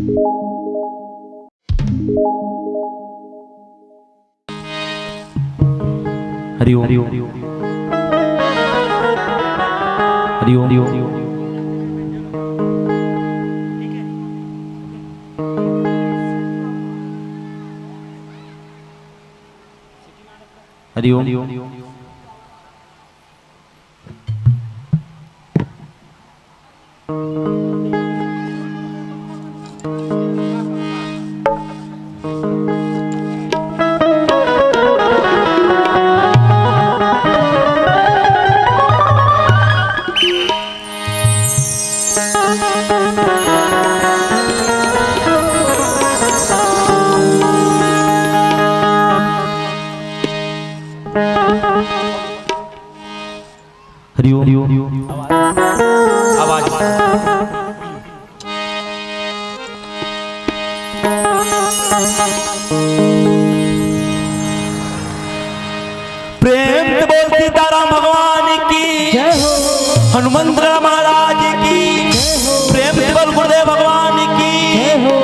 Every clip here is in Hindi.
हरि ओम हरि ओम हरि ओम हरि ओम हरि ओम आवाज प्रेम से बोल सीताराम भगवान की जय हो, हनुमंत महाराज की प्रेम से बोल गुरुदेव भगवान की जय हो।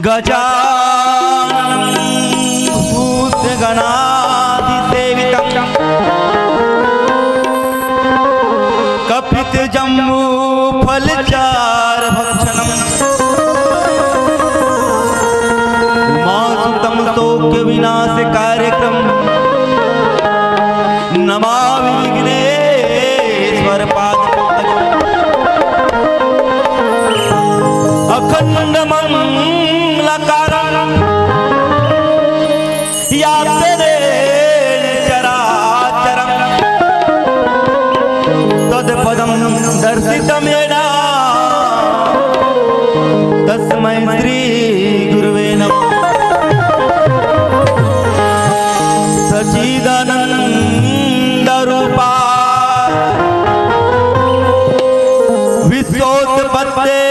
गजाननं भूतगणाधिसेवितं कपितजम्बू फलचारभक्षणं उमासुतं शोकविनाशकार्यक्रमं नमामि विघ्नेश्वरपादपङ्कजम् अखण्डमङ्गलकारं चराचरं तत्पदं दर्शितं येन तस्मै श्री गुरुवे नमः। सच्चिदानन्दरूपा विश्वोत्पत्ते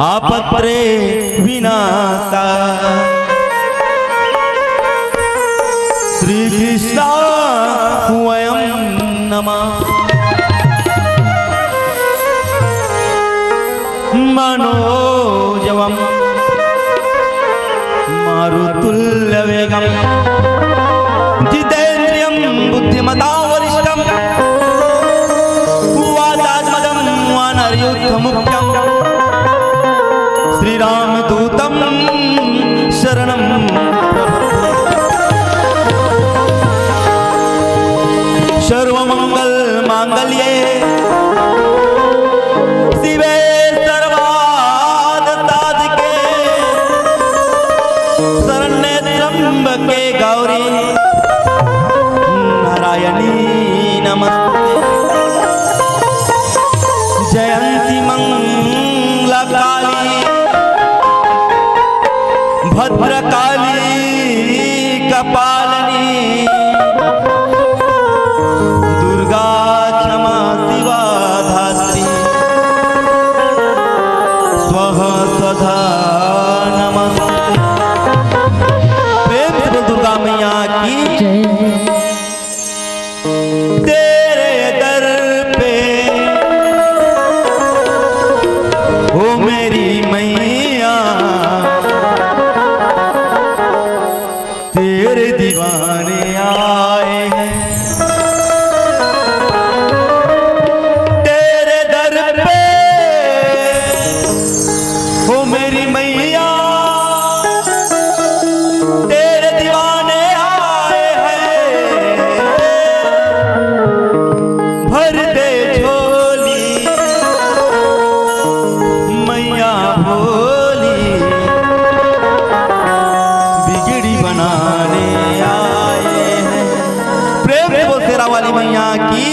आपत्रे विनाशा श्री कृष्ण वयं नमः। मनोजवं मारुतुल्यवेगं जितेन्द्रियं बुद्धिमतां वरिष्ठं वातात्मजं वानरयुद्धमुख्यं श्रीरामदूतं शरणं त्र्यंबके गौरी नारायणी नमस्ते जयंती मंगला काली भद्रकाली कपालिनी दुर्गा क्षमा शिवा धात्री स्वः स्वधा नमस्ते। प्रेम से बोल दुर्गा मैया की तेरे दर पे ओ मेरी मैया तेरे दीवाने आए हैं तेरे दर पे ओ मेरी मैया तेरे दीवाने आए हैं भर दे झोली मैया भोली बिगड़ी बनाने आए हैं। प्रेम से बोल तेरा वाली मैया की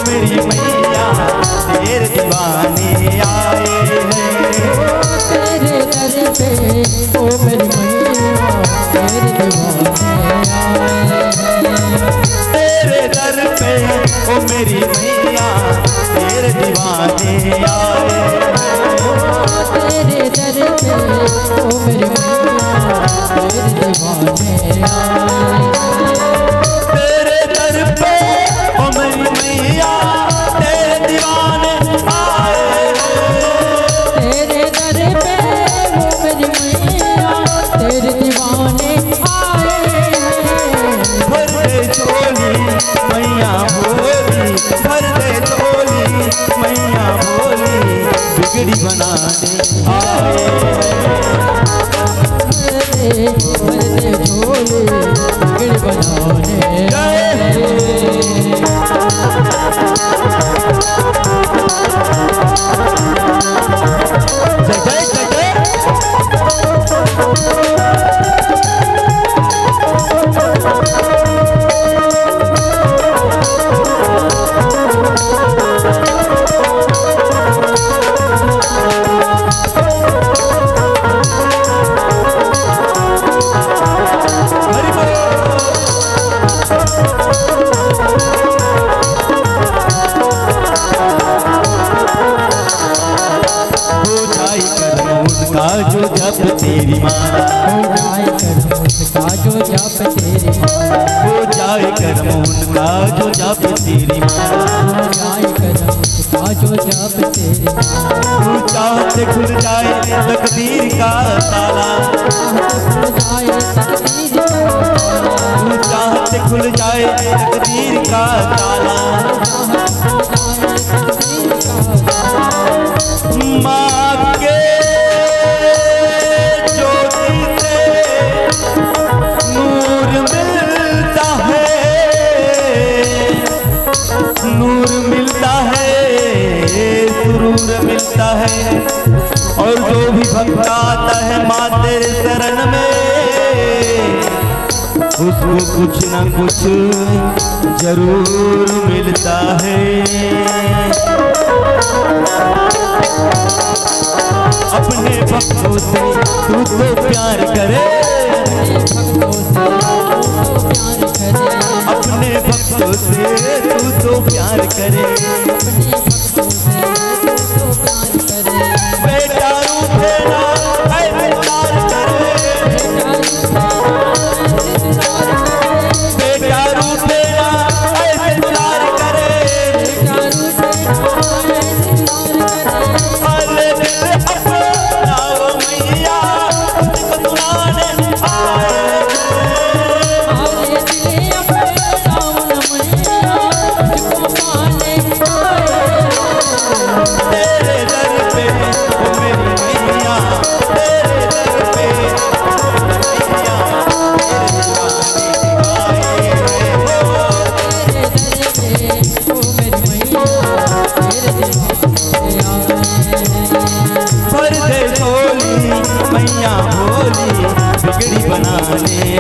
मेरी मैया तेरे दीवाने आए हैं तेरे दर पे ओ मेरी मैया तेरे दीवाने आए हैं तेरे दर पे ओ मेरी मैया तेरे दीवाने आए हैं तेरे दर पे ओ मेरी मैया तेरे दीवाने आए तेरे दर पे ओ मेरी मैया तेरे दीवाने आए तेरे दर पे वो मेरी मैया तेरे दीवाने आए भर दे झोली मैया भोली भर दे झोली मैया भोली बिगड़ी बना दे आए भरते झोले बिगड़ बनाने का जो जप तेरी माला हो जाए कर्म उसका जो जप तेरी माला हो जाए कर्म उनका जो जप तेरी माला हो जाए कर्म उसका जो जप तेरी माला तू चाहत खुल जाए तकदीर का ताला खुल जाए तकदीर का तू चाहत खुल जाए तकदीर का ताला माँ के ज्योति से नूर मिलता है नूर मिलता है सुरूर मिलता है और जो भी भक्त आता है माँ तेरे शरण में उसको कुछ न कुछ जरूर मिलता है। अपने भक्तों से तू तो प्यार करे अपने भक्तों से तू तो प्यार करे बेटा रूठे ना ऐसे प्यार करे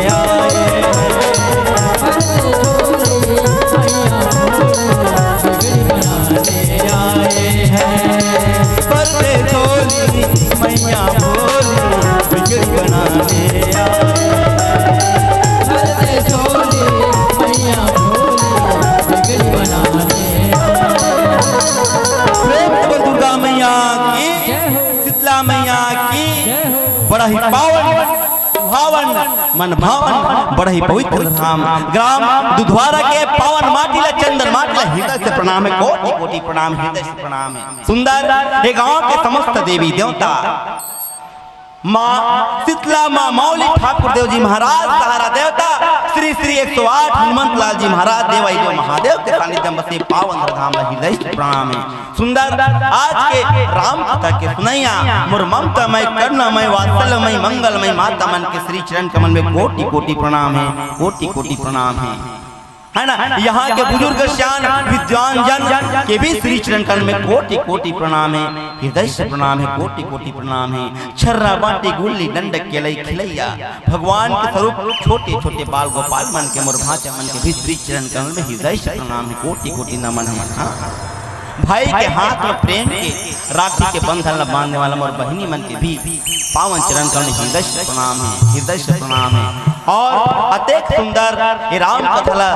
आए पर्दे झोली मैया भोली बिगड़ी बनाने आए पर्दे झोली मैया भोली बिगड़ी बनाने प्रेम से दुर्गा मैया की, शीतला मैया की, बड़ा ही पावन भावन मन भावन बड़ा ही पवित्र धाम ग्राम दुधवारा के पावन माटिला चंदन माटिला हृदय से प्रणाम है, कोटि कोटि प्रणाम, हृदय से प्रणाम है। सुंदर ये गांव के समस्त देवी देवता माँ शीतला माँ मौली ठाकुर देव जी महाराज सहारा देवता श्री श्री 108 हनुमंत लाल जी महाराज देवाई जो महादेव के सानिध्य बसे पावन धाम हृदय से प्रणाम है। सुंदर आज के राम कथा के सुनैया मोर ममतामय करुणामय वात्सल्यमय मंगलमय माता मन के श्री चरण कमल में कोटि कोटि प्रणाम है, कोटि कोटि प्रणाम है ना। यहाँ के बुजुर्ग श्यान विद्वान जन के भी श्री चरण कमल में कोटि कोटि प्रणाम है, हृदय से प्रणाम है, कोटि कोटि प्रणाम है। छर्रा बाटी गुल्ली डंडक केलई खिलैया भगवान के स्वरूप छोटे छोटे बाल गोपाल मन के मोर भाचा मन के भी श्री चरण कमल में हृदय से प्रणाम है, कोटि कोटि नमन है। भाई के हाथ में प्रेम के राखी के बंधन बांधने वाला मोर बहिनी मन के भी पावन चरण कमल में हृदय से प्रणाम है, हृदय से प्रणाम है। और अत्यंत सुंदर ये राम कथा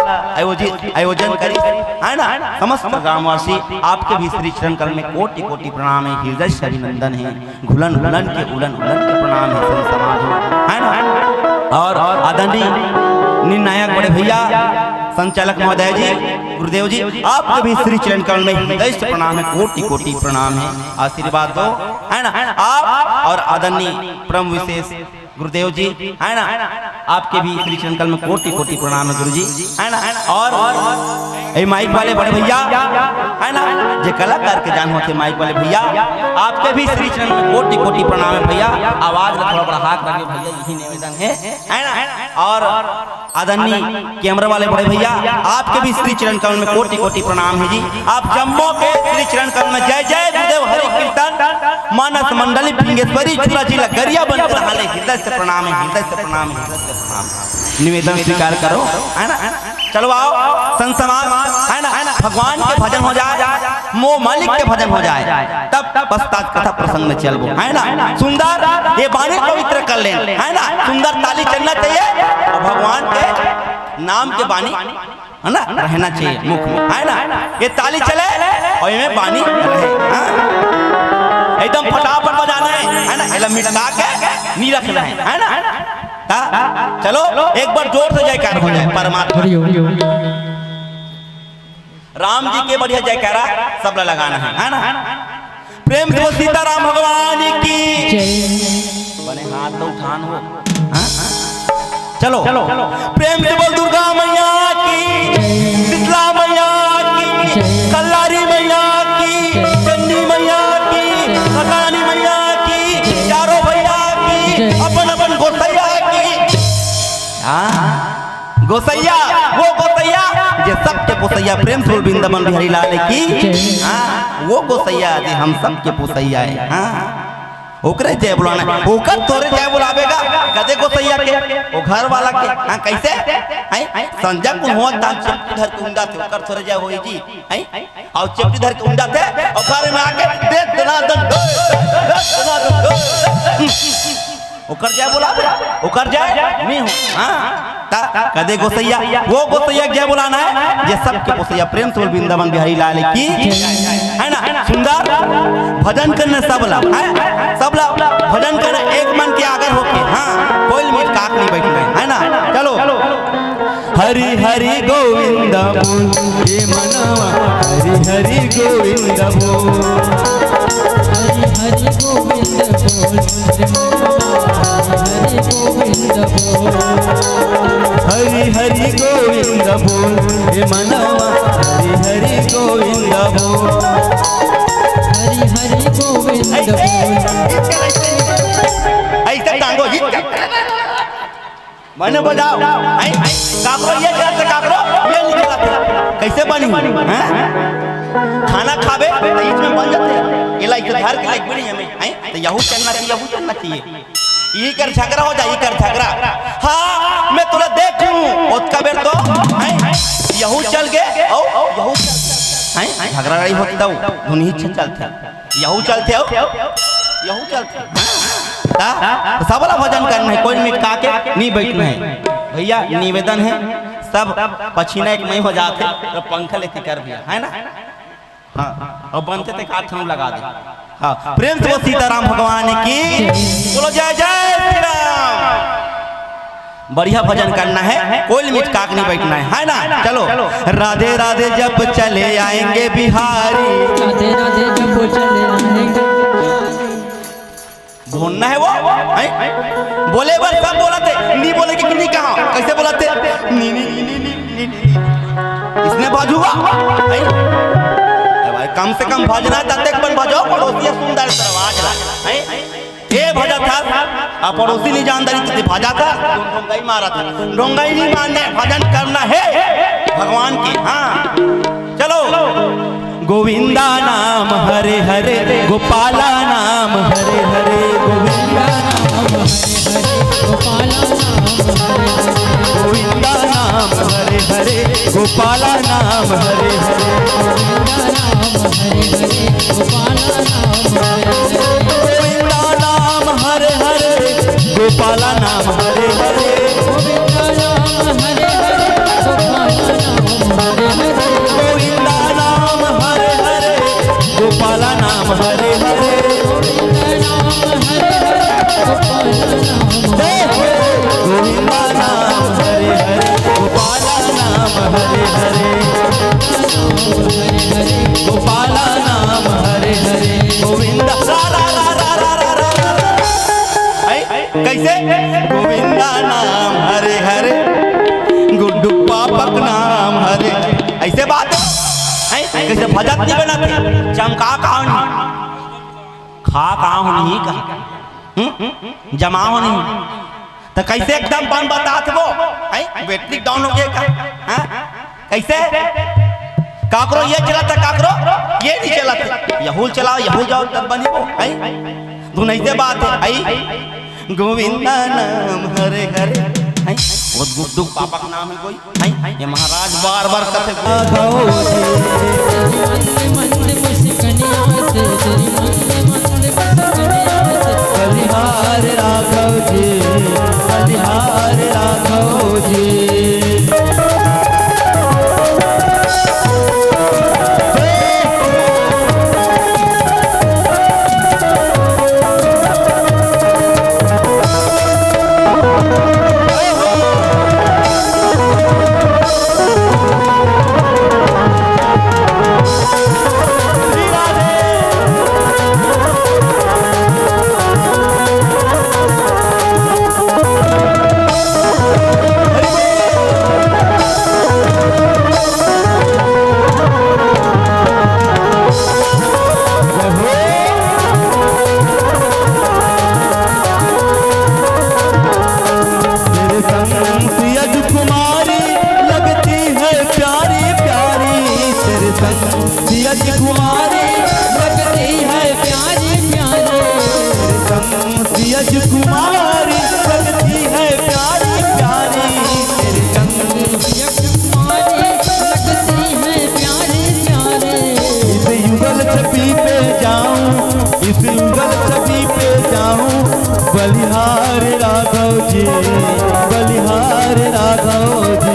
आयोजन करी है ना। समस्त ग्रामवासी आपके भी श्री चरण कमल में कोटि कोटि प्रणाम है, हृदय से अभिनंदन है। घुलन घुलन के उलन उलन के प्रणाम है, संत समाज है ना। और आदरणीय निर्णायक बड़े भैया संचालक महोदय जी गुरुदेव जी आपके भी श्री चरण कमल में हृदय से प्रणाम है, कोटि कोटि प्रणाम है। आशीर्वाद दो है ना आप। और आदरणीय परम विशेष गुरुदेव जी है ना आपके भी श्री चरण कमल में कोटि कोटि प्रणाम है गुरु जी है ना। और ये माइक वाले बड़े भैया है ना जो कलाकार के जान होते माइक वाले भैया आपके भी श्री चरण में कोटि कोटि प्रणाम है भैया। आवाज में थोड़ा बड़ा हाथ रखिए भैया, यही निवेदन है ना। और आदरणीय कैमरा वाले बड़े भैया आपके भी श्री चरण कमल में कोटि कोटि प्रणाम है जी। आप जम्मू के श्री चरण कमल में जय जय गुरुदेव हरि कीर्तन मानस मंडली पिंगेश्वरी चूरा जिला गरिया बनकर हाले हृदय से प्रणाम है, हृदय से प्रणाम है, हृदय से प्रणाम। निवेदन स्वीकार करो है ना। चलो आओ संत समाज है ना भगवान के भजन हो जाए, मोह मालिक के भजन हो जाए, तब पश्चात कथा प्रसंग में चलबो है ना। सुंदर ये बाणी पवित्र कर ले है ना। सुंदर ताली चलना चाहिए और भगवान के नाम के बाणी है ना रहना चाहिए मुख में है ना। ये ताली चले और इनमें बाणी रहे, एकदम फटाफट बजाना है ना। एकदम मिटा के नहीं रखना है ना। चलो एक बार जोर से जयकार हो जाए परमात्मा राम जी के बढ़िया जयकारा सब लगाना है ना। प्रेम से सीताराम भगवान की बने हाथ तो उठान हो। चलो प्रेम से बोल दुर्गा मैया की, शीतला मैया की, कल्लारी मैया की, चंडी मैया की, खतानी मैया की, चारों भैया की, अपन अपन गोसैया की। गोसैया वो गोसैया जे सबके पोसैया प्रेम से वृंदावन बिहारी लाल की वो गोसैया जे हम सबके पोसैया है। ओकरे जय बुलाना ओकर तोरे जय बुलावेगा कदे गोसैया के ओ घर वाला के कैसे संजय को हो ता चपटी धर के उंडा थे ओकर तोरे जय होई जी और चपटी धर के उंडा थे और घर में आके दे दनादन ओकर जय बुलावे ओकर जय नहीं हो। कदे गोसैया वो गोसैया जय बुलाना है ये सबके पोसैया प्रेम से वृंदावन बिहारी लाल की है ना। सुंदर भजन करने सब लोग भजन करने एक मन के आगे होके कोई मिट काक नहीं बैठना है ना। चलो हरि हरि गोविंद बोल हे मनवा हरि हरि गोविंद बोल हरि हरि गोविंद बोल हरि हरि गोविंद बोल हरि हरि गोविंद बोल हे मनवा हरि हरि गोविंद बोल हरि हरि गोविंद बोल। ऐसे टांगो हिट मैंने बजाओ काकरो ये करते काकरो ये निकला कैसे बनी हैं खाना खावे तो इसमें बन जाते इला इधर घर के लाइक बनी हमें हैं तो यहू चलना चाहिए ये कर झगड़ा हो जाए, कर झगड़ा। हाँ मैं तुला देखूं उसका बेर तो यहू चल गए ओ यहू हैं झगड़ा लड़ाई होता हूँ धुनी चलते यहू चलते हो यहू चलते सबला भजन करना है, कोई मिटका के नहीं बैठना है भैया। निवेदन है सब पसीना एक में हो जाते तो पंखा लेके कर दिया है ना। हाँ और बनते थे काठ लगा दे। हाँ प्रेम से सीताराम भगवान की बोलो जय जय श्री राम। बढ़िया भजन करना है, कोई मिटका के नहीं बैठना है ना। चलो राधे राधे जब चले आएंगे बिहारी, राधे राधे जब चले आएंगे बोलना है वो बोले बस सब बोलाते नहीं बोले कि नहीं कहा कैसे बोलाते इसने बाजूगा भाई कम से कम भजना तक बन भजो पड़ोसी सुंदर आवाज ये भजा था और पड़ोसी नहीं जानदारी तो भजा था डोंगाई मारा था डोंगाई नहीं मानने भजन करना है भगवान की। हाँ चलो गोविंदा नाम हरे हरे गोपाला नाम हरे हरे गोविंदा नाम हरे हरे गोपाला नाम हरे हरे गोविंदा नाम हरे हरे गोपाला नाम हरे हरे गोविंदा नाम हरे हरे गोपाला नाम हरे हरे गोविंदा नाम हरे हरे गोपाला नाम हरे हरे गोपाला नाम हरे हरे गोविंदा कैसे गोविंदा नाम हरे हरे गुड्डू पापक नाम हरे ऐसे बात है कैसे भजत नहीं बनाते चमका कहा खा कहा नहीं कहा जमा हो नहीं तो कैसे एकदम बन बताते वो बैटरी डाउन हो गया का कैसे काकरो ये चलाता काकरो ये नहीं चलाता यहूल चलाओ यहूल जाओ तब बनी वो तू नहीं से बात है गोविंदा नाम हरे हरे वो गुड्डू पापा का नाम है कोई ये महाराज बार बार कहते बलिहार राघव जी बलिहार राघव जी बलिहार राघव जी बलिहार राघव जी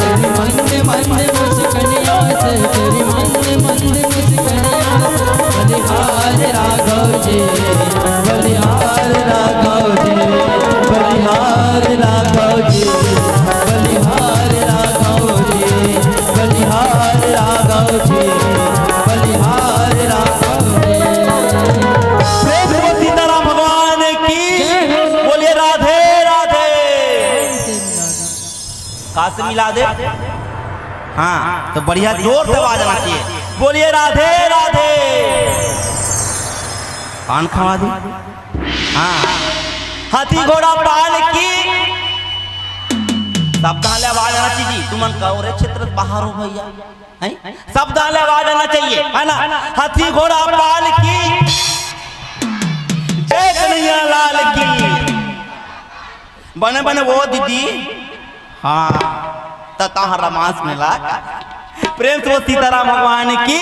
तेरी मंद मंद मुस्कनिया से तेरी मंद मंद मुस्कनिया से बलिहार राघव जी बलिहार राघव जी बलिहार राघव जी बलिहार राघव जी बलिहार राघव जी बलिहार राघव जी। सीताराम भगवान की बोलिए राधे राधे काश मिला दे। हाँ तो बढ़िया जोर से आवाज आना चाहिए बोलिए राधे राधे पान खवा दी। हाँ हाथी घोड़ा पाल की शब्द आवाज आना चाहिए तुमन का और क्षेत्र बाहर हो भैया शब्द आवाज आना चाहिए है ना। हाथी घोड़ा पाल की जय कन्हैया लाल की बने बने वो दीदी हाँ तता रमास मिला प्रेम से वो सीताराम भगवान की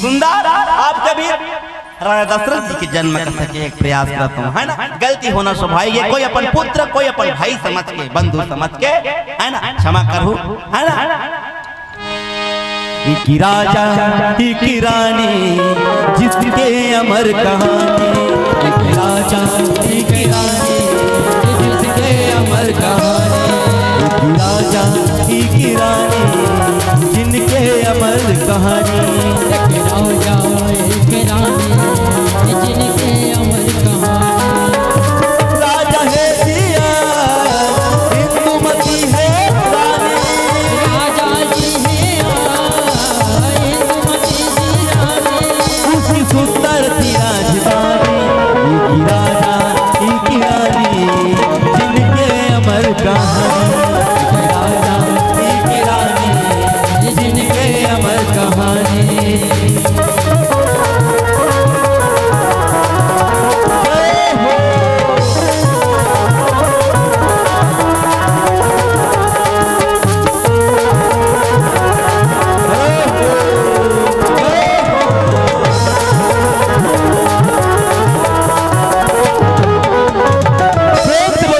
सुंदर। आप कभी राजा दशरथ जी के जन्म कथा के एक प्रयास करता हूँ है ना। गलती होना स्वाभाविक है, कोई अपन पुत्र कोई अपन भाई समझ के बंधु समझ के है ना क्षमा करूँ है ना। की राजा की रानी जिसके अमर कहानी, राजा की रानी जिसके अमर कहानी, राजा की रानी जिनके अमर कहानी, राजा एक रानी जिनके अमर कहानी। राजा है सिया इंदुमती है रानी, राजा जी है इंदुमती जी रानी, उसकी सुंदर थी राजधानी, राजा की रानी जिनके अमर कहानी, राजा की रानी जिनके अमर कहानी।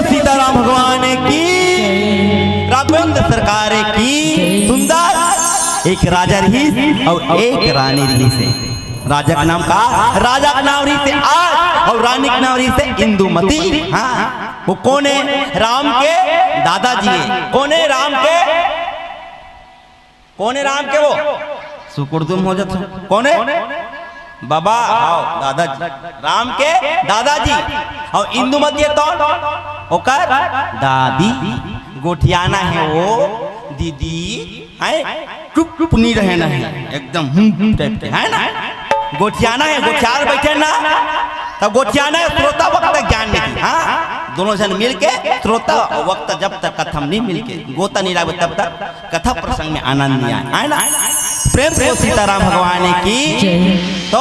सीताराम भगवान की राघवेंद्र सरकार की सुंदर एक राजा रही और एक रानी रही से। राजा का नाम का राजा का नाम रही से आज और रानी का नाम रही से इंदुमती। हाँ वो कौन है? राम के दादाजी है। कौन है राम के? कौन है राम के? वो सुकुर्दुम हो जाते कौन है? बाबा आओ दादाजी राम के दादाजी। और इंदुमती तो ओकर दादी गोठियाना है वो दीदी है चुप चुप नहीं रहना है एकदम टाइप के है ना। गोठियाना है गोठियार बैठे ना तब गोठियाना श्रोता वक्त ज्ञान नहीं। हाँ दोनों जन मिल के श्रोता वक्त जब तक कथम नहीं मिल के गोता नहीं लागे तब तक कथा प्रसंग में आनंद नहीं आए ना। प्रेम से सीताराम भगवान की तो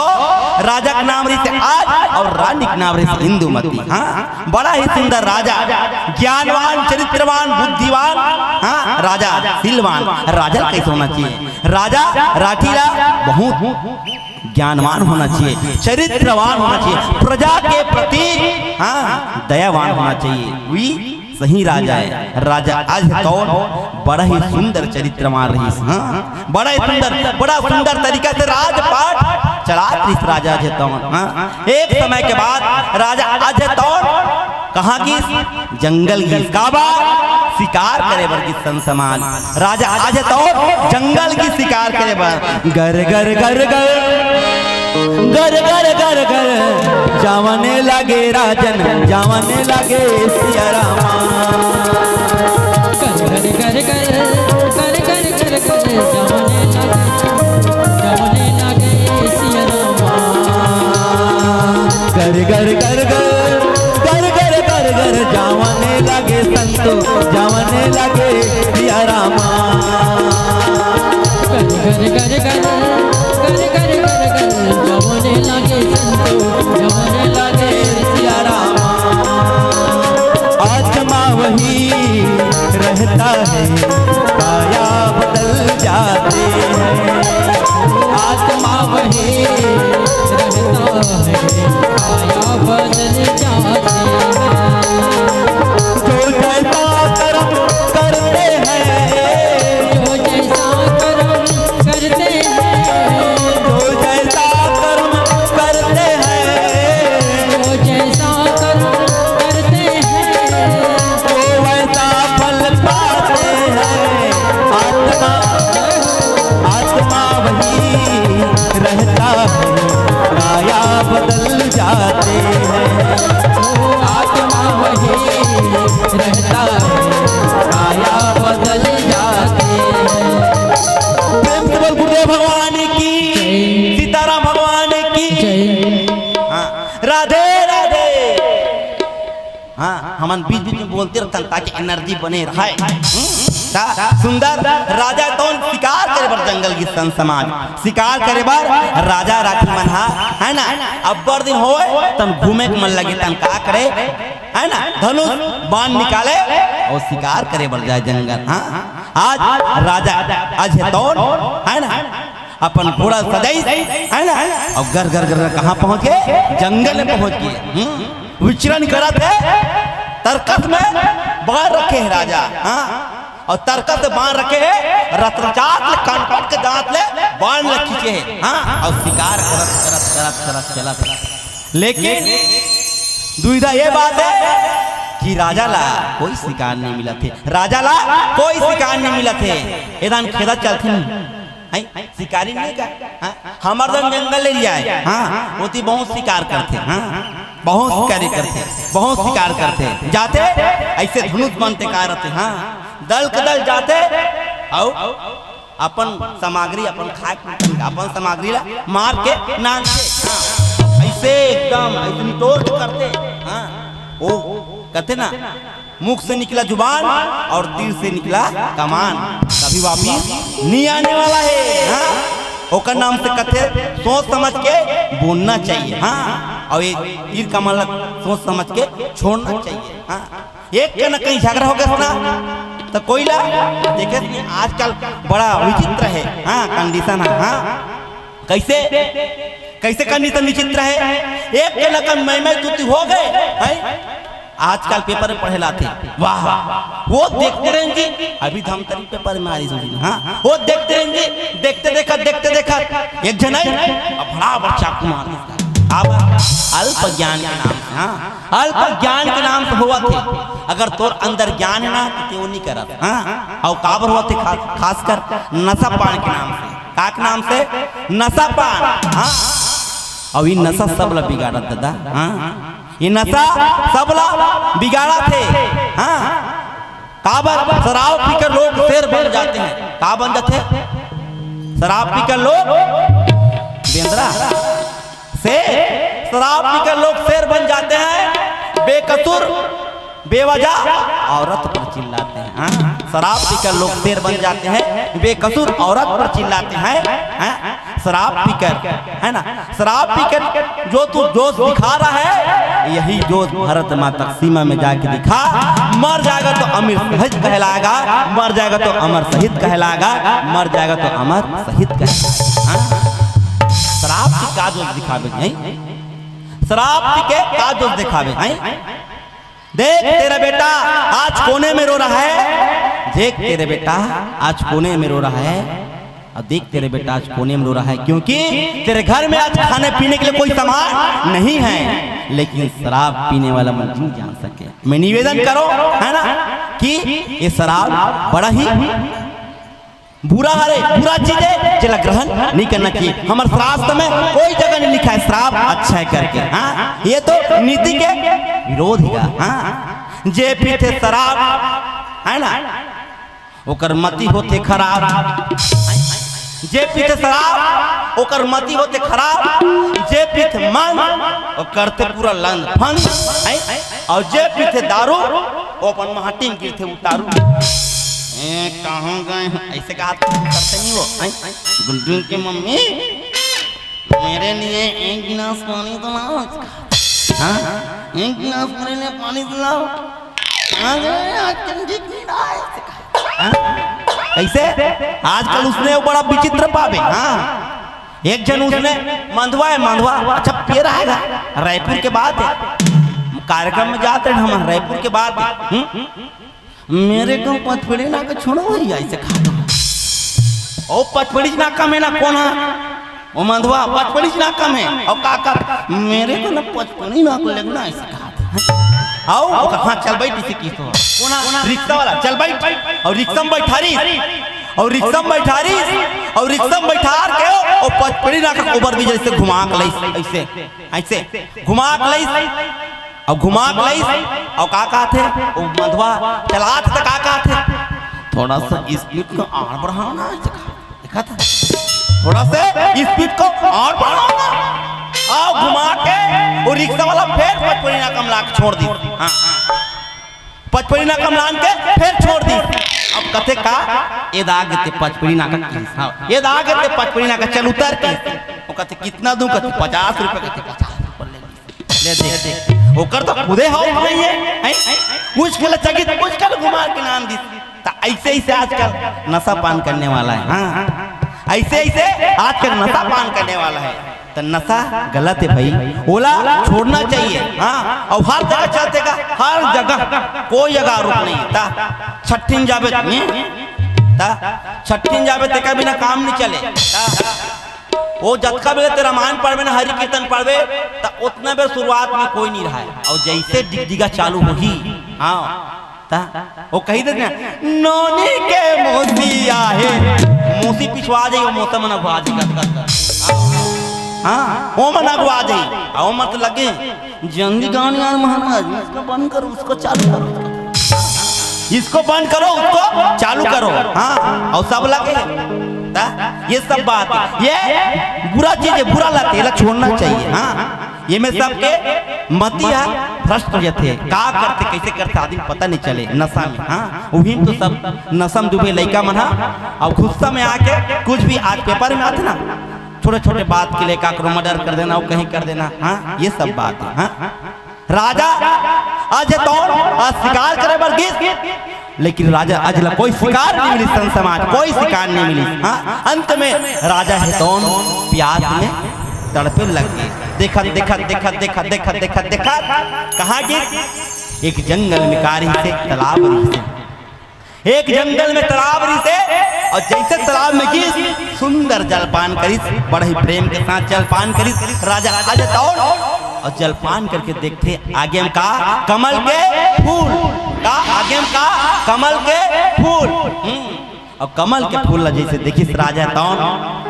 राजा का नाम रही से आज और रानी का नाम रही से इंदुमती। हाँ बड़ा ही सुंदर राजा, ज्ञानवान चरित्रवान बुद्धिवान। हाँ राजा सिलवान। राजा कैसे होना चाहिए? राजा राठीला बहुत ज्ञानवान होना चाहिए, चरित्रवान होना चाहिए, प्रजा के प्रति हाँ दयावान होना चाहिए। वही सही राजा है। राजा आज कौन? बड़ा ही सुंदर चरित्रवान रही। हाँ बड़ा ही सुंदर बड़ा सुंदर तरीका से राजपाट चला इस राजा अजयतौन। हाँ एक समय के बाद राजा अजयतौन कहाँ की? जंगल की काबा शिकार करे बर की संसमान। राजा अजयतौन जंगल की शिकार करे बर गर गर गर गर गर गर गर गर जावने लगे राजन जावने लगे सिया रामा। कर कर कर कर कर कर कर कर जाने लगे सिया रामा। गर गर गर गर गर गर गर गर जावने लगे संतो जावने लगे सिया रामा। कर कर कर कर कर कर कर कर जाने लगे संतो जाने लगे सिया रामा। आत्मा वही रहता है काया बदल जाते हैं। आत्मा वही रहता है काया बदल जाती है। जो जैसा कर्म करते हैं जो जैसा कर्म करते हैं जो जैसा कर्म करते हैं जो जैसा कर्म करते हैं वो वैसा फल पाते हैं। आत्मा आत्मा वही रहता है काया बदल जाते हैं। आत्मा वही रहता है काया बदल जाते हैं। प्रेम से बोल गुरुदेव भगवान की सीताराम भगवान की हाँ राधे राधे। हाँ हम बीच बीच में बोलते रहते ताकि एनर्जी बने रहे। सुंदर राजा तो शिकार करे बर जंगल की सन समाज शिकार करे बर राजा राखी मन है ना अब बर दिन होए तन घूमे के मन लगे तन का करे है ना धनुष बाण निकाले और शिकार करे बर जाए जंगल। हाँ आज राजा आज है तौर है ना अपन घोड़ा सजाई है ना और घर घर घर कहाँ पहुंच गए जंगल में पहुंच गए विचरण करा थे तरकस में बाढ़ रखे है राजा। हाँ और तरकस से बाढ़ रखे है रतरचात ले कानपट के दांत ले बाढ़ ले खींचे है। हाँ और शिकार करत करत करत करत चला था लेकिन दुविधा ये बात है कि राजा ला कोई शिकार नहीं मिला थे राजा ला कोई शिकार नहीं मिला थे एदान खेदा चलथिन शिकारी नहीं का। हाँ हमार जंगल ले जाए। हाँ होती बहुत शिकार करते। हाँ बहुत शिकारी करते बहुत शिकार करते जाते ऐसे धनुष बनते का रहते। हाँ दल के दल जाते और अपन सामग्री अपन खाए अपन सामग्री ला मार के नान ऐसे एकदम ऐसे तोड़ करते। हाँ वो कहते ना मुख से निकला जुबान और तीर से निकला कमान कभी वापिस नहीं आने वाला है। हाँ ओकर नाम से कहते सोच समझ के बोलना चाहिए। हाँ और ये तीर कमान सोच समझ के छोड़ना चाहिए। हाँ एक के न कहीं झगड़ा हो गया ना तो कोई ला देखे आजकल बड़ा विचित्र है। हाँ कंडीशन है। हाँ कैसे कैसे कंडीशन विचित्र है एक के न मैं तुती हो गए आजकल पेपर में पढ़े लाते वाह वो देखते रहेंगे अभी हम तरी पेपर में आ रही। हाँ वो देखते रहेंगे देखते देखा एक जन बड़ा बच्चा कुमार अब अल्प ज्ञान के नाम से। हाँ अल्प ज्ञान के नाम से हुआ थे अगर तोर अंदर ज्ञान है ना तो नहीं करा। हाँ और काबर हुआ थे खासकर नशा पान के नाम से का के नाम से नशा पान। हाँ और ये नशा सब ला बिगाड़ा दादा। हाँ ये नशा सबला बिगाड़ा थे। हाँ काबर शराब पीकर लोग शेर बन जाते हैं का बन जाते शराब पीकर लोग बेंद्रा शेर शराब पीकर लोग शेर बन जाते हैं बेकसूर बेवजह औरत पर चिल्लाते हैं। हाँ शराब पीकर लोग शेर बन जाते हैं बेकसूर औरत पर चिल्लाते हैं। शराब पीकर है ना शराब पीकर जो तू जोश दिखा रहा है यही जोश भारत माता सीमा में जाके दिखा मर जाएगा तो अमीर शहीद कहलाएगा मर जाएगा तो अमर शहीद कहलाएगा मर जाएगा तो अमर शहीद कहलाएगा। शराब की का जोश दिखावे नहीं शराब पी के का जोश दिखावे नहीं देख तेरा बेटा आज कोने में रो रहा है देख तेरे बेटा आज कोने में रो रहा है अब देख तेरे बेटा आज कोने में रो रहा है क्योंकि तेरे घर में आज खाने पीने के लिए कोई सामान नहीं है लेकिन शराब पीने वाला मन नहीं जान सके। मैं निवेदन करो है ना कि ये शराब बड़ा ही बुरा है बुरा चीज है जिला ग्रहण नहीं करना चाहिए। हमारे शास्त्र में कोई जगह नहीं लिखा है शराब अच्छा है करके। हाँ ये तो नीति के विरोध है। हाँ जे पीते शराब है ना ओकर मति होते खराब जे पीते शराब ओकर मति होते खराब जे पीते मन और करते पूरा लंद फंद और जे पीते दारू वो अपन महटिंग गिरते उतारू कहाँ गए ऐसे कहा करते नहीं वो गुड्डू की मम्मी मेरे लिए एक गिलास पानी तो लाओ। हाँ एक गिलास मेरे लिए पानी तो लाओ। कैसे आजकल उसने बड़ा विचित्र पावे। हाँ एक जन उसने मंधवा है मंधवा अच्छा पे रहेगा रायपुर के बाद कार्यक्रम में जाते हैं हम रायपुर के बाद मेरे को पचपड़ी ना के छोड़ो ही ऐसे खा ओ पचपड़ी ना कम है ना कौन है वो मंधवा पचपड़ी ना कम है और काका मेरे को ना पचपड़ी ना को लगना ऐसे खा आओ हाँ चल बैठ इसे की तो रिक्शा वाला चल बैठ और रिक्शा में बैठारी और रिक्शा में बैठारी और रिक्शा में बैठार के और पचपड़ी ना का ऊपर भी जैसे घुमा के लई ऐसे ऐसे घुमा के लई और घुमा के लई और का थे वो मंधवा चलात तो का थे थोड़ा सा स्पीड को और बढ़ाना देखा था थोड़ा सा स्पीड को और बढ़ाना आओ घुमा के वो रिक्शा वाला फिर पचपड़ी ना कम ला छोड़ दी। हाँ पचपड़ी ना कम लान के फिर छोड़ दी अब कथे का ये दाग ते पचपड़ी ना का किस हां ये दाग ते पचपड़ी ना का चल उतर के वो कहते कितना दूं कहते 50 रुपए कहते 50 रुपए ले देख ओकर तो खुदे हो नहीं है मुश्किल चकित मुश्किल घुमार के नाम दी तो ऐसे ही से आजकल नशा पान करने वाला है हां ऐसे ही से आजकल नशा पान करने वाला है तो नशा गलत है भाई ओला छोड़ना चाहिए हाँ और हर जगह चलते का हर जगह कोई जगह रुक नहीं ता छठीन जावे ता छठीन जावे ते का बिना काम नहीं चले ता वो जत्का बेले ते रामायण पढ़वे ना हरि कीर्तन पढ़वे ता उतना बेर शुरुआत में कोई नहीं रहा है और जैसे डिगडिगा चालू होगी हाँ ता वो कही दे ना नोनी के मोती आहे मोती पिछवा जाइए वो मोता मना भा जाएगा हाँ वो मना गवा दे और मत लगे जंगी गाने यार महाराज इसको बंद करो उसको चालू करो इसको बंद करो उसको चालू करो हाँ और सब लगे ये सब बात ये बुरा चीज है बुरा लगता है छोड़ना चाहिए हाँ ये में सबके मतिया भ्रष्ट हो जाते का करते कैसे करते आदमी पता नहीं चले नशा में हाँ वही तो सब नशम डूबे लड़का मना और गुस्सा में आके कुछ भी आज पेपर में आते ना छोटे छोटे बात के लिए का करो मर्डर कर देना और कहीं कर देना हाँ ये सब बात है हाँ राजा आज तो शिकार करे बरगीज लेकिन राजा अजला कोई शिकार नहीं मिली सन समाज कोई शिकार नहीं मिली हाँ अंत में राजा है तो प्यास में तड़पे लग गए देखा देखा देखा देखा देखा देखा देखा कहाँ गिर एक जंगल में कारी से तालाब से एक जंगल में तालाब से और जैसे तालाब में गिर सुंदर जलपान करिस बड़े ही प्रेम के साथ जलपान करिस राजा आज दौड़ और जलपान करके देखते आगे में का कमल के फूल का आगे में का कमल के फूल और कमल के फूल जैसे देखिस राजा तौन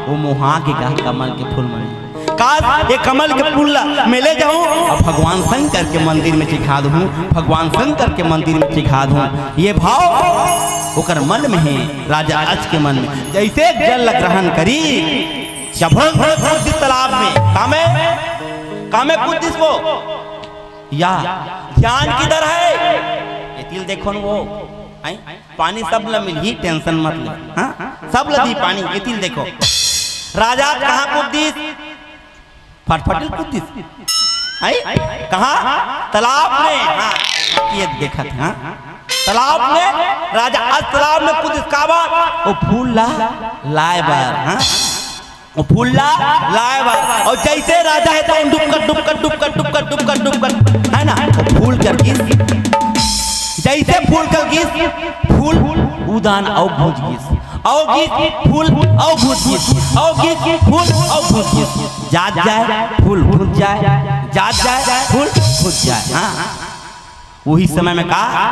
वो मुहा के का कमल के फूल में काश ये कमल के फूल मिले जाऊं और भगवान शंकर के मंदिर में चिखा दूं भगवान शंकर के मंदिर में चिखा दूं ये भाव ओकर मन में है राजा आज के मन में जैसे जल ग्रहण करी जब तालाब में कामे कूद दिसो या ध्यान किधर है ये तिल देखो न वो पानी सब ल मिली टेंशन मत ले हाँ सब लदी पानी ये तिल देखो राजा कहाँ कूद दिस फटफटिल कूद दिस कहाँ तालाब में हाँ ये देखा था हाँ तालाब में राजा आज तालाब में कूद दिस काबा वो फूल ला लाए बार हाँ वो फूल लाए बार और जैसे राजा है तो डुबकर डुबकर डुबकर डुबकर डुबकर डुबकर है ना फूल कर गिस जैसे फूल कर गिस फूल उदान और भूज गिस और गिस फूल और भूज गिस और गिस फूल और भूज गिस जात जाए फूल भूज जाए जात जाए फूल भूज जाए हाँ वही समय में कहा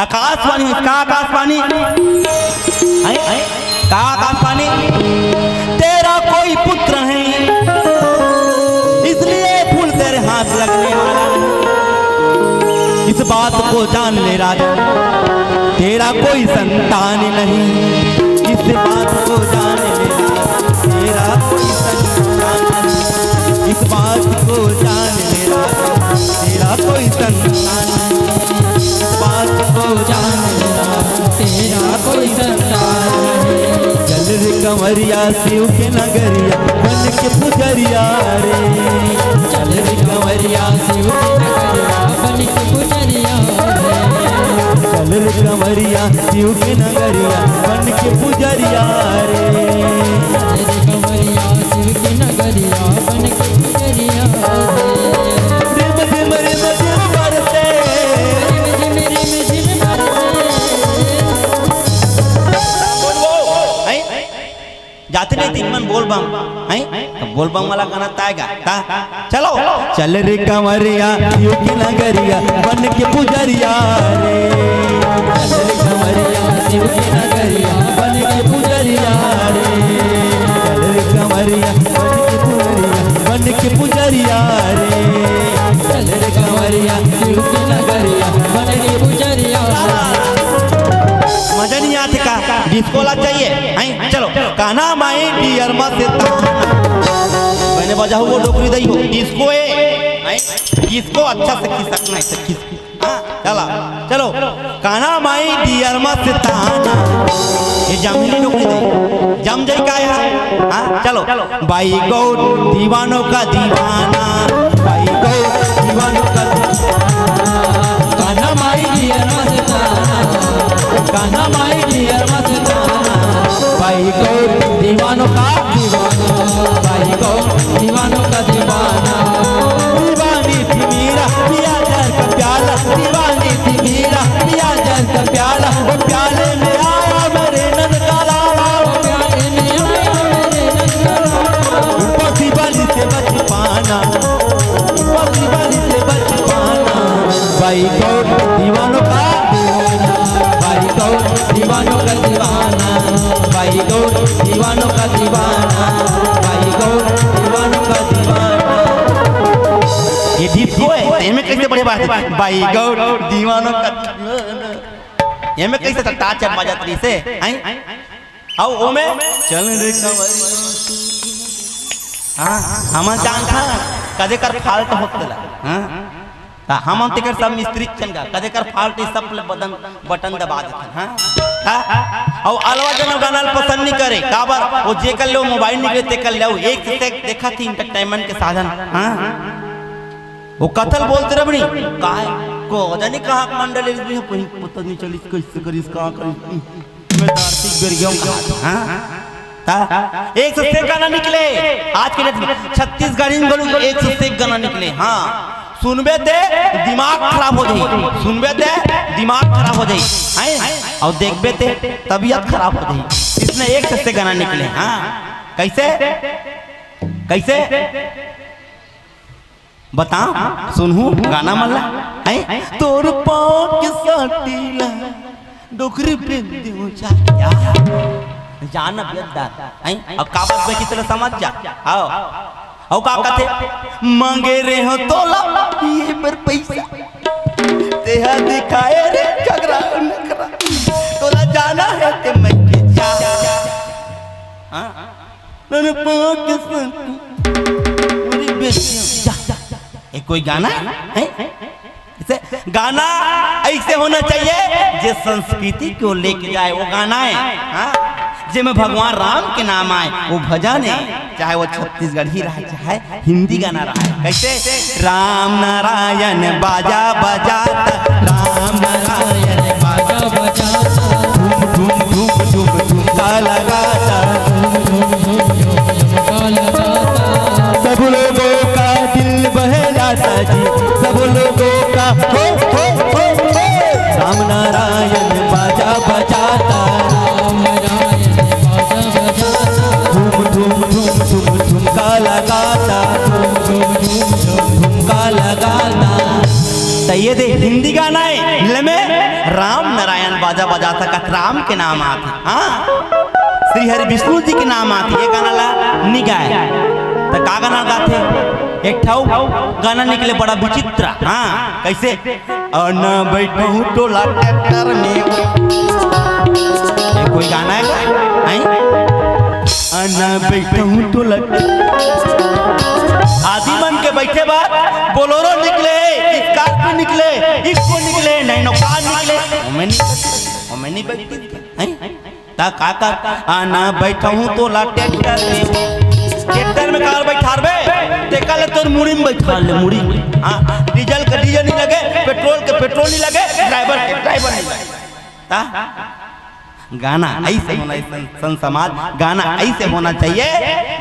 आकाशवाणी का आकाशवाणी का आकाशवाणी तेरा कोई पुत्र नहीं इसलिए फूल तेरे हाथ लगने वाला इस बात को जान ले राजा तेरा कोई संतान नहीं इस बात को जान ले तेरा कोई संतान नहीं इस बात को जान ले राजा तेरा कोई संतान नहीं इस बात को जान ले तेरा कोई संतान नहीं चल रे कंवरिया शिव के नगरिया बन के पुजरिया रे चल रे कंवरिया शिव के नगरिया बन के पुजरिया चल रे कंवरिया शिव के नगरिया बन के पुजरिया रे चल रे कंवरिया शिव के नगरिया बन के पुजरिया रिम झिम बरसे जाते नहीं तीन मन बोल बम तो बोल बम वाला गाना ताएगा ता चलो चल रे कंवरिया शिव की नगरिया बन के पुजरिया रे चल रे कंवरिया शिव की नगरिया बन के पुजरिया रे चल रे कंवरिया बन के पुजरिया रे चल रे कंवरिया शिव की नगरिया बन के पुजरिया मजा नहीं आते का डिस्को ला चाहिए चलो काना माई डियर मत मैंने बजाऊ वो डोकरी दई हो डिस्को है डिस्को अच्छा से खिसकना है खिस हां चला चलो काना माई डियर मत ताना जमली नौकरी दे जम जाई का है। हाँ चलो भाई गौर दीवानों का दीवाना, भाई गौर दीवानों का गाना माई डियर मस्ताना, गाना माई डियर मस्ताना, भाई गौर दीवानों का दीवाना, भाई गौर दीवानों का दीवाना। दीवानी थी मीरा पिया जर का प्याला, दीवानी थी मीरा पिया जर का प्याला, वो प्याले में आया मेरे नंद का लाला, वो प्याले में आया मेरे नंद का लाला। पति बलि से बच पाना, पति बलि से बच पाना, भाई गौर दीवानों का दीवाना, भाई गौर दीवानों का दीवाना, भाई गौर दीवानों का दीवाना, भाई गौर दीवानों का दीवाना। ये डिस्को है में कैसे बड़े बात है, भाई गौर दीवानों का दीवाना। ये में कैसे सकता चल बजा तरी से हैं आओ ओ में चल रे कवरिया। हां हम जान था कदे कर फाल्ट होतला। हां हम तेकर सब मिस्त्री चनगा कदे कर फाल्ट सब बटन दबा देते। हां और अलवा जन गाना पसंद नहीं करे काबर वो जे कर लो मोबाइल निकले ते कर लो एक से देखा थी एंटरटेनमेंट के साधन। हां वो कथल बोलते रबनी काहे को जाने कहां मंडल भी कोई पता नहीं चली कैसे करिस कहां करिस मैं आर्थिक गिर गया। हां ता एक से गाना निकले आज के लिए छत्तीसगढ़ी में बोलूं एक से गाना निकले। हां सुनबे ते दिमाग खराब हो जाई, सुनबे ते दिमाग खराब हो जाई हैं और देखबे ते तबीयत खराब हो जाई। इसने एक से गाना निकले। हां कैसे कैसे बताओ सुनहू गाना मल्ला है तोर पाँव के साटीला डोकरी पे दियो जा जाना बेदा है अब का बात में कितना समझ जा। आओ आओ का कहते मांगे रे हो तोला ये पर पैसा तेहा दिखाए रे झगड़ा नखरा तोला जाना है ते मैं के जा। हां तोर पाँव के साटी मेरी बेटियां जा एक कोई गाना है ऐसे गाना ऐसे होना चाहिए जो संस्कृति को लेके जाए वो गाना है। हाँ जिसमें भगवान राम के नाम आए वो भजन है चाहे वो छत्तीसगढ़ी रहा चाहे हिंदी गाना रहा है। कैसे राम नारायण बाजा बजाता, राम नारायण बाजा बजाता, धूम धूम धूम धूम ठुमका लगाता, झुमका लगाता, सब लोगों का दिल बहलाता जी, सब लोगों का हो राम नारायण बाजा बजाता, राम नारायण बाजा बजाता, धूम धूम धूम धूम ठुमका लगाता, ठुमका लगाता। तो ये दे हिंदी गाना है में राम नारायण बाजा बजाता का राम के नाम आते। हाँ श्री हरि विष्णु जी के नाम आते ये गाना ला नहीं गाए तो का गाना गाते एक ठाऊ गाना निकले बड़ा विचित्र। हाँ कैसे अन बैठूं टोला ट्रैक्टर में ये कोई गाना है अन बैठूं टोला आदि मन के बैठे बाद बोलोरो निकले स्कॉर्पियो निकले इको निकले नहीं नौकार निकले मैं नहीं बैठती ता काका आना बैठूं टोला ट्रैक्टर में कार बैठा बे टेका ले तोर मुड़ी में बैठा ले मुड़ी। हां डीजल का डीजल नहीं लगे पेट्रोल के पेट्रोल नहीं लगे ड्राइवर के ड्राइवर नहीं लगे। ता गाना ऐसे होना सन समाज गाना ऐसे होना चाहिए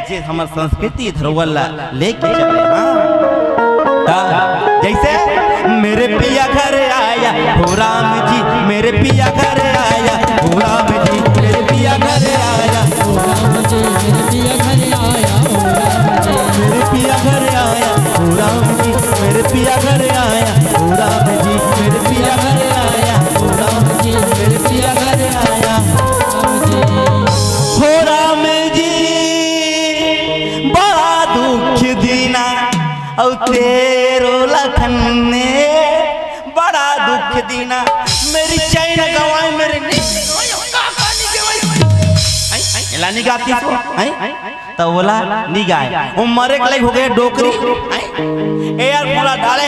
जे हमार संस्कृति धरोहर लेके चले। हां जैसे मेरे पिया घर आया हो राम जी, मेरे पिया घर आया हो राम जी, मेरे पिया घर आया हो राम जी, मेरे पिया घर आया हो राम जी, मेरे पिया घर आया हो राम जी, मेरे पिया घर आया हो राम जी, मेरे पिया घर आया हो राम जी, मेरे पिया घर आया हो राम जी। बड़ा दुख दीना और तेरो लखन ने बड़ा दुख दीना मेरी चैन गवाए मेरे नहीं गाती तो बोला नहीं गाए वो मरे के लायक हो गए डोकरी एयर पूरा डाले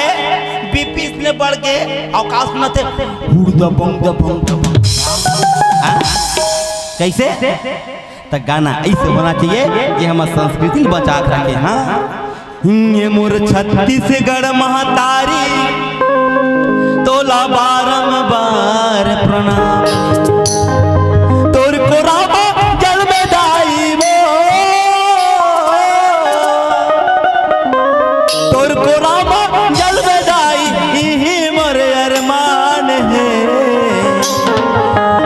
बीपी ने बढ़ के अवकाश में थे कैसे? तो गाना ऐसे होना चाहिए कि हम संस्कृति बचा के रखे। हाँ, ये मोर छत्तीसगढ़ महतारी तोला बारंबार प्रणाम, तोर को रामा जल में दाई वो, तोर को रामा जल में दाई यही मोर अरमान है।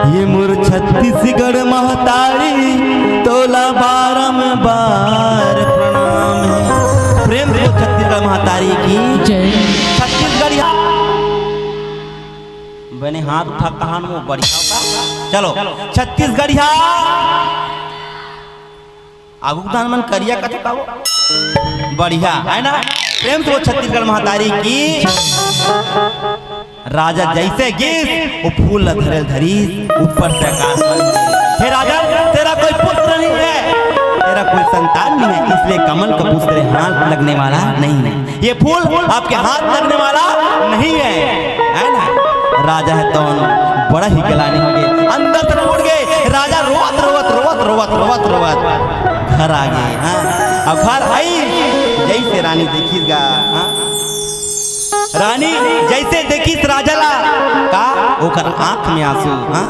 ये मोर छत्तीसगढ़ महतारी तोला बारंबार प्रणाम है। प्रेम से छत्तीसगढ़ महतारी की जय। छत्तीसगढ़ बने हाथ उठा कहान वो बढ़िया। चलो छत्तीसगढ़िया आगू दान मन करिया कथा वो बढ़िया है ना। प्रेम से वो छत्तीसगढ़ महतारी की। राजा जैसे गिस वो फूल धरेल धरीस ऊपर से आकाश में। हे राजा, तेरा कोई पुत्र नहीं है, तेरा कोई संतान नहीं है, इसलिए कमल का पुष्प तेरे हाथ लगने वाला नहीं है, ये फूल आपके हाथ लगने वाला नहीं है ना। राजा है तो बड़ा ही गलानी हो गए, अंदर तक उड़ गए। राजा रोवत रोवत रोवत रोवत रोवत रोवत घर आ गए। हाँ, अब घर आई जैसे रानी देखिएगा। हाँ, रानी जैसे देखिस राजा ला का ओकर आंख में आंसू। हाँ,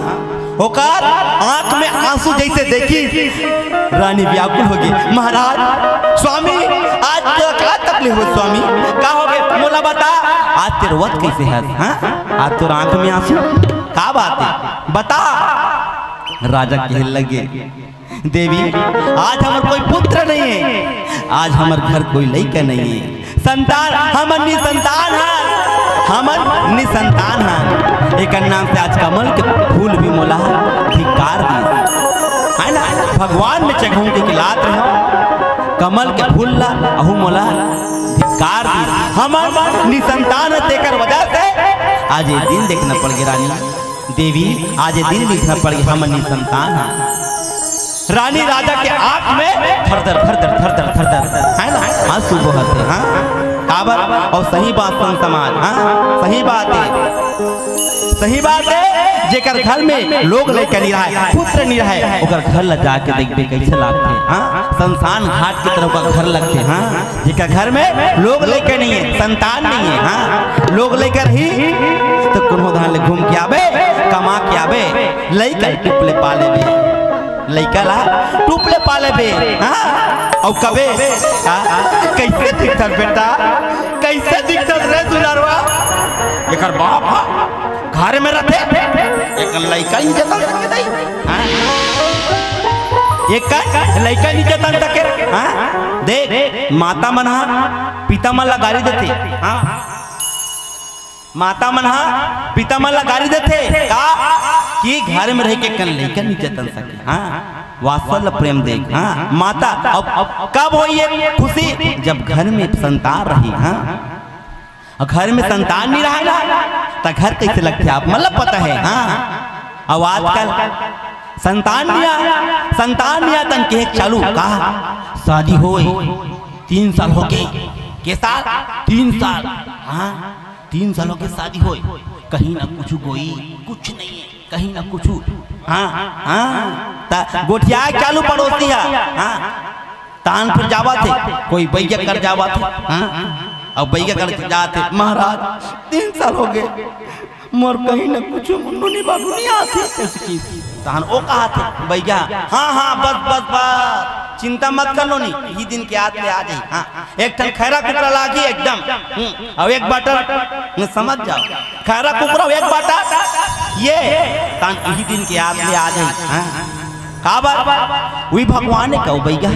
ओकर आंख में आंसू जैसे देखी रानी व्याकुल हो गई। महाराज स्वामी आज तो क्या तकलीफ हो स्वामी, का हो गए मोला बता, आज तेरे वत कैसे है? हाँ, आज तो आंख में आंसू का बात है बता। राजा कहने लगे, देवी आज हमार कोई पुत्र नहीं है, आज हमार घर कोई लड़का नहीं है, संतान हमर निसंतान है, हमर निसंतान है। एक नाम से आज कमल के फूल भी मोला धिकार दी है ना। भगवान में चढ़ूं के लात रहे कमल के फूल ला अहू मोला धिकार दी। हमर निसंतान है, तेकर वजह से आज ये दिन देखना पड़ गया रानी देवी, आज ये दिन देखना पड़ गया हमर निसंतान है। रानी राजा के आंख में थरथर थरथर थरथर थरथर है ना आंसू बहते। हाँ, काबर और सही बात सुन समाज। हाँ, सही बात है, सही बात है। जेकर घर में लोग लेकर नहीं रहा है, पुत्र नहीं रहा है, ओकर घर ला जाके देखबे कैसे लगते। हाँ, शमशान घाट की तरफ का घर लगते। हाँ, जेकर घर में लोग लेकर नहीं है, संतान नहीं है, हाँ, लोग लेकर ही तो कोनो धान ले घूम के आवे, कमा के आवे, लइका टुपले पाले बे, लइका ला टुपले पाले बे। हाँ, और कबे कैसे दिखता बेटा, कैसे दिखता रे दुलारवा, एकर बाप घर में रहते, एक लइका ही जतन सके दई। हां, एक लइका नहीं जतन सके। हां, देख माता मन पिता मन ला गाली देते। हां, माता मन पिता मन ला गाली देते का कि घर में रह के कल लइका नहीं जतन सके। हाँ, वात्सल्य प्रेम देख। हाँ, माता अब कब हो ये खुशी जब घर में संतान रही। हाँ, घर में संतान नहीं रहा तो घर कैसे लगते आप मतलब पता है। हाँ, अब आजकल संतान नहीं तन के चालू का शादी हो 3 साल हो गए के साल 3 साल। हाँ, 3 सालों की शादी हो, कहीं ना कुछ गोई कुछ नहीं है, कहीं ना कुछ। हाँ हाँ, गोठिया चालू पड़ोसी है। हाँ, तान पर जावा थे, कोई बैया कर जावा थे। हाँ, अब बैया कर जाते, महाराज 3 साल हो गए मोर कहीं ना कुछ मुन्नू नहीं बाबू नहीं आती। तान ओ कहा थे बैया, हाँ हाँ बस बस बस चिंता मत कर लो, नहीं ही दिन के याद ले आ जाए। हाँ, एक ठन खैरा कुकरा लागी एकदम, अब एक बाटर समझ जाओ, खैरा कुकरा एक बाटर ये तान ही दिन के याद ले आ जाए। हाँ, का बात वही भगवान ने कहो भैया,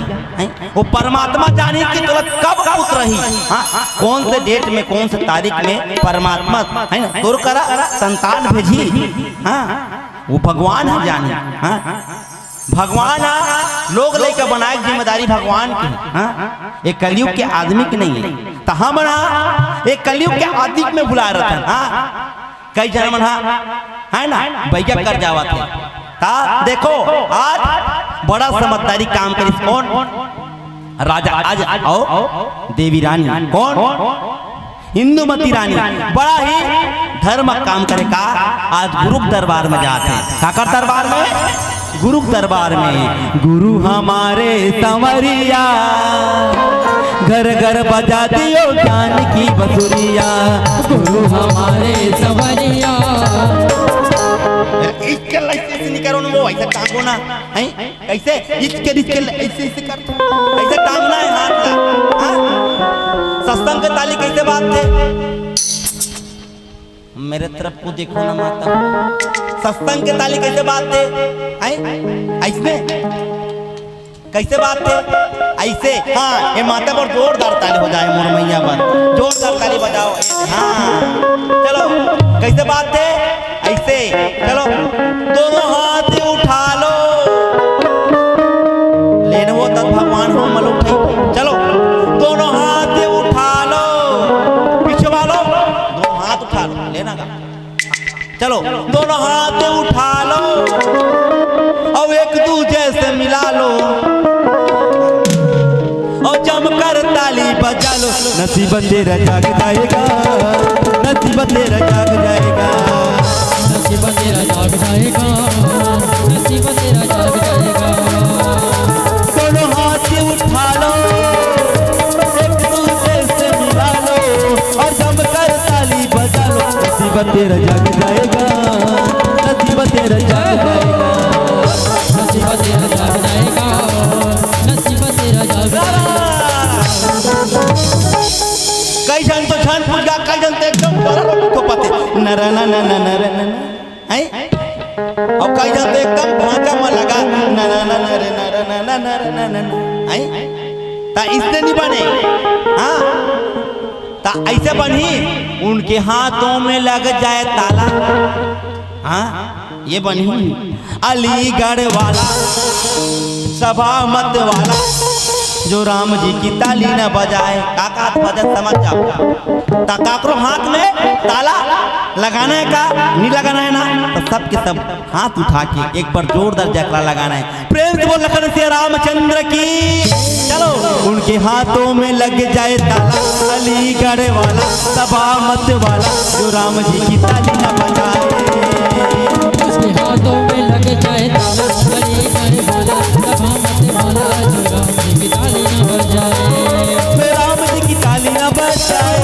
वो परमात्मा जाने की तुरंत कब पुत्र रही। हाँ, कौन से डेट में कौन से तारीख में परमात्मा है ना तोर करा संतान भेजी। हाँ, वो भगवान है जाने। हाँ, भगवान लोग लेकर बनाए जिम्मेदारी भगवान की। हाँ, एक कलयुग के आदमी की नहीं है, तो हम एक कलयुग के आदमी में बुला रहे थे। हाँ, कई जन मन है ना भैया कर जावा थे। ता देखो आज बड़ा समझदारी काम करी कौन राजा आज आओ देवी रानी कौन इंदुमती रानी बड़ा ही धर्म काम करे का आज गुरु दरबार में जाते काकर दरबार में गुरु दरबार में। गुरु हमारे संवरिया, घर घर बजा दियो ज्ञान की बसुरिया। गुरु हमारे संवरिया। इसके ऐसे नहीं करो ना, वो ऐसे टांगो ना, हैं ऐसे इसके ऐसे ऐसे कर, ऐसे टांगना है हाथ ला। सत्संग के ताली कैसे बात थे? मेरे तरफ को देखो ना माता, सत्संग के ताली कैसे बात थे? ऐसे कैसे बात थे? ऐसे। हाँ, ये माता पर जोरदार ताली हो जाए, मोर मैया पर जोरदार ताली बजाओ। हाँ चलो, कैसे बात थे? ऐसे। चलो दोनों हाथ उठा लो, लेने वो तब भगवान हो मल उठाई। चलो दोनों हाथ उठा लो, पीछे वालो दोनों हाथ उठा लो, लेना का। चलो दोनों हाथ उठा लो और एक दूजे से मिला लो और जमकर ताली बजा लो। नसीब तेरा जाग जाएगा, नसीब तेरा जाग जाएगा, नसीब तेरा जाग जाएगा, नसीब तेरा जाग जाएगा। दोनों हाथ उठा लो, एक दूसरे से मिला लो और जमकर ताली बजा लो। नसीब तेरा जाग जाएगा, नसीब तेरा जाग जाएगा, नसीब तेरा जाग जाएगा, नसीब तेरा जाग जाएगा। कई जन तो छान पूजा, कई जन तो एकदम को पते नर न न न नर हैं, और कई जन तो एकदम भांजा में लगा न न न नर नर न न नर न न हैं। ता इससे नहीं बने। हाँ ता ऐसे बनी, उनके हाथों में लग जाए ताला। हाँ ये बनी अलीगढ़ वाला सभा मत वाला, जो राम जी की ताली न बजाए। काका भजन समझ जाओ, काकरो हाथ में ताला लगाना है का नहीं लगाना है ना, तो सब के सब हाथ उठा के एक बार जोरदार जयकारा लगाना है। प्रेम से बोल लखन से रामचंद्र की। चलो उनके हाथों में लग जाए ताला, अलीगढ़ वाला सभा मत वाला, जो राम जी की ताली न बजाए। उसके हाथों में लग जाए ताला, अलीगढ़ वाला सभा मत वाला, जो राम जी की ताली न बजाए। राम जी की ताली न बजाए,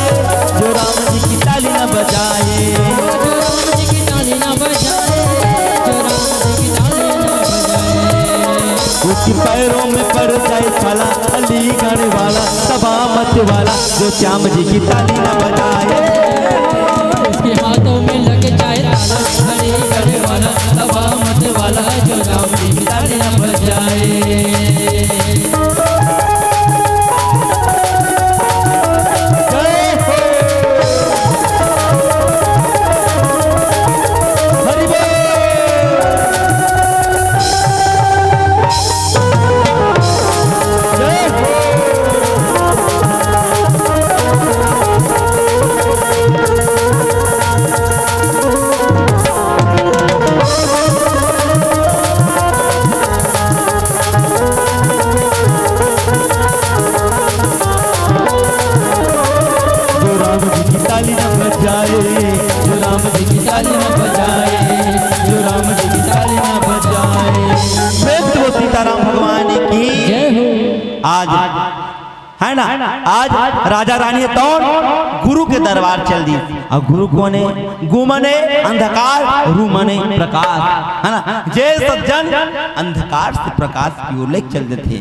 जो राम जी की ताली न बजाए, जो राम जी की ताली न बजाए, जो राम जी की ताली न बजाए। उसके पैरों में पड़ जाए छाला, अलीगढ़ वाला सभा मत वाला, जो श्याम जी की ताली न बजाए। उसके हाथों में लग जाए ताला, अलीगढ़ वाला सभा मत वाला, जो राम जी की ताली न बजाए। सीताराम भगवान की। आज है ना, आज राजा रानी तौर गुरु के दरबार चल दी। और गुरु को ने गु मने अंधकार, रू मने प्रकाश, है ना। जय सज्जन अंधकार से प्रकाश की ओर ले चल देते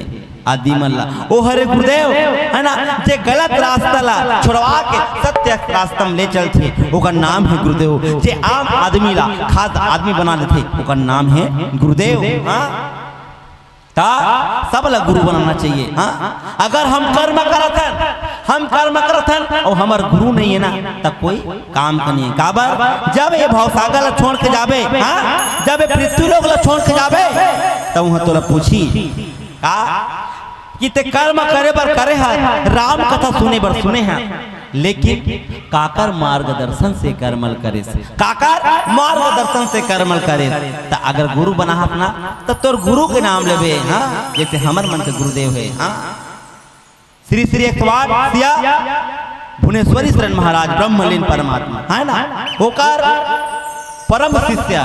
आदि मल्ला। ओ हरे गुरुदेव, है ना, जे गलत रास्ता ला छोड़वा के सत्य रास्ता में ले चलते, ओकर नाम है गुरुदेव। जे आम आदमी ला खास आदमी बना देते, ओकर नाम है गुरुदेव। हाँ ता सब ला गुरु बनाना चाहिए। हाँ अगर हम कर्म करथन और हमार गुरु नहीं है ना, तब कोई काम का नहीं है। काबर जब ये भवसागर ला छोड़ के जाबे, हाँ जब ये पृथ्वी लोग ला छोड़ के जाबे, तब वहाँ तोला पूछी का कि ते कर्म करे बर करे है, राम कथा सुने बर सुने हैं, लेकिन काकर मार्गदर्शन से कर्मल करे, काकर मार्गदर्शन से कर्मल करे। तो अगर गुरु बना अपना तो तोर गुरु के नाम लेबे। हाँ जैसे हमर मन के गुरुदेव है, हाँ श्री श्री 108 भुवनेश्वरी शरण महाराज ब्रह्मलीन परमात्मा, है ना, होकर परम शिष्य,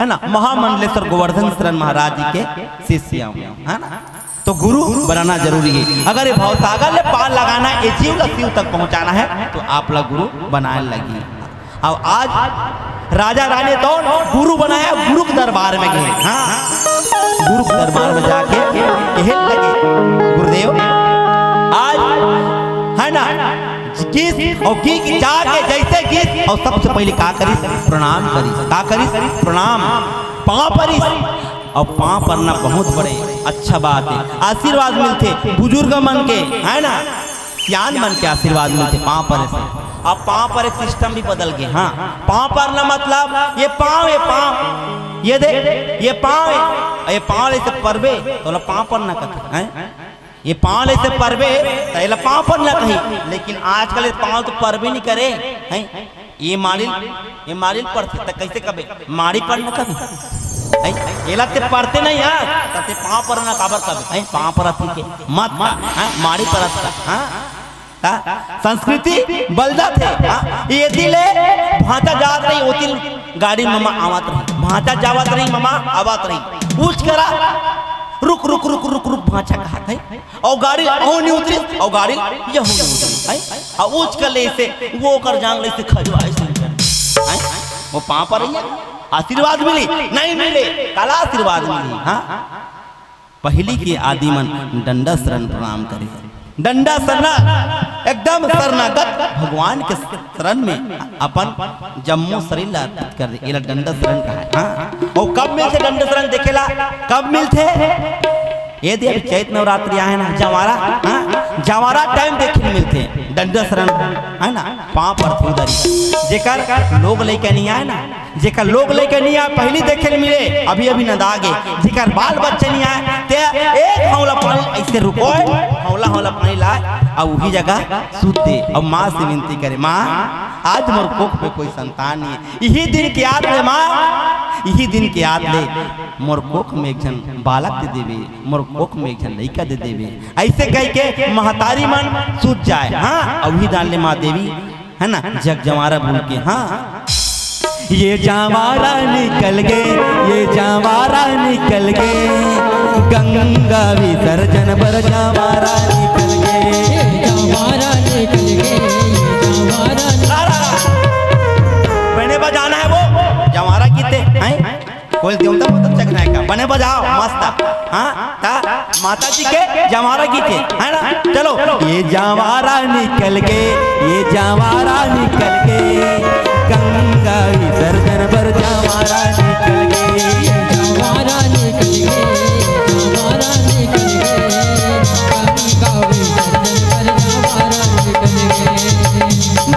है ना, महामंडलेश्वर गोवर्धन शरण महाराज जी के शिष्य हूँ, है ना। तो गुरु बनाना जरूरी है। अगर ये भवसागर ले पार लगाना है, ये जीव शिव तक पहुंचाना है, तो आप लोग गुरु बनाने लगी। अब आज राजा रानी तो गुरु बनाया, गुरु के दरबार में गए। हाँ, गुरु के दरबार में जाके कहने लगे, गुरुदेव आज है ना गीत और गीत जाके जैसे गीत और सबसे पहले का करी, प्रणाम करी, का करी, प्रणाम पाँव परी। और पाँव पड़ना बहुत बड़े अच्छा बात है, आशीर्वाद मिलते बुजुर्ग मन के, है ना, सियान मन के आशीर्वाद मिलते पाँव पर से। अब पाँव पर एक सिस्टम भी बदल गए। हाँ, पाँव पड़ना मतलब ये पाँव, ये पाँव, ये देख ये पाँव है, ये पाँव ऐसे परबे तो पाँव पड़ना कहते हैं, ये पाँव ऐसे परबे तो पाँव पड़ना कहीं। लेकिन आजकल ये पाँव तो परबे नहीं करे हैं, ये मारिल पढ़ते तो कैसे कभी मारी पढ़ना कभी एला ते पढ़ते नहीं यार, तते पाँव पड़ना काबर कभी हैं, पाँव पर के मत मारी पड़ता। हाँ, संस्कृति बलदा थे। हाँ, ये दिले भांचा जात रही होती गाड़ी मामा आवत रही, भांचा जावत रही मामा आवत रही, पूछ करा रुक रुक रुक रुक रुक भांचा कहा था, और गाड़ी ओ नहीं उतरी, और गाड़ी ये हो नहीं उतरी, और ऊंच कर ले से वो कर जांग ले से खजवाए से वो पाँव पर रही, आशीर्वाद मिली नहीं मिले, काला आशीर्वाद मिली। हाँ, पहली के आदिमन डंडा शरण प्रणाम करे, डंडा शरणा एकदम शरणागत भगवान के शरण में अपन जम्मू शरीर अर्पित कर दे, डंडा शरण का है। हाँ, और कब मिलते डंडा शरण देखेला, कब मिलते ये दे चैत नवरात्रि आए ना जवारा। हाँ, जवारा टाइम देखे मिलते डंडा शरण, है ना, पाँव पर उधरी जेकर लोग लेके नहीं आए ना, जेकर लोग लेके नहीं आए पहली देखे मिले, अभी अभी न दागे, जेकर बाल बच्चे नहीं आए ते एक हौला पानी ऐसे रुको, हौला हौला पानी लाए और वही जगह सूते और माँ से विनती करे, माँ आज मोर कोख पे कोई संतान नहीं है, यही दिन के याद ले माँ, यही दिन के याद ले मोर कोख में एक जन बालक दे देवे, मोर कोख में एक जन लड़का दे देवे, ऐसे कह के महतारी मन सूत जाए। हाँ, और वही डाल ले माँ देवी, है ना, जग जमारा बोल के। हाँ, ये जमारा निकल गए, ये जमारा निकल गए, गंगा विसर्जन पर जमारा निकल गए, जमारा निकल गए, जमारा बने बजाना है वो जमारा गीते हैं, कोई देवता मतलब चकना है का बने बजाओ मस्त। हाँ, ता माता जी के जमारा गीते है ना, चलो ये जमारा निकल गए, ये जमारा निकल गए, गंगा विसर्जन पर जमारा निकल गए, जमारा निकल गए, जमारा निकल गए, गंगा विसर्जन पर जमारा निकल गए,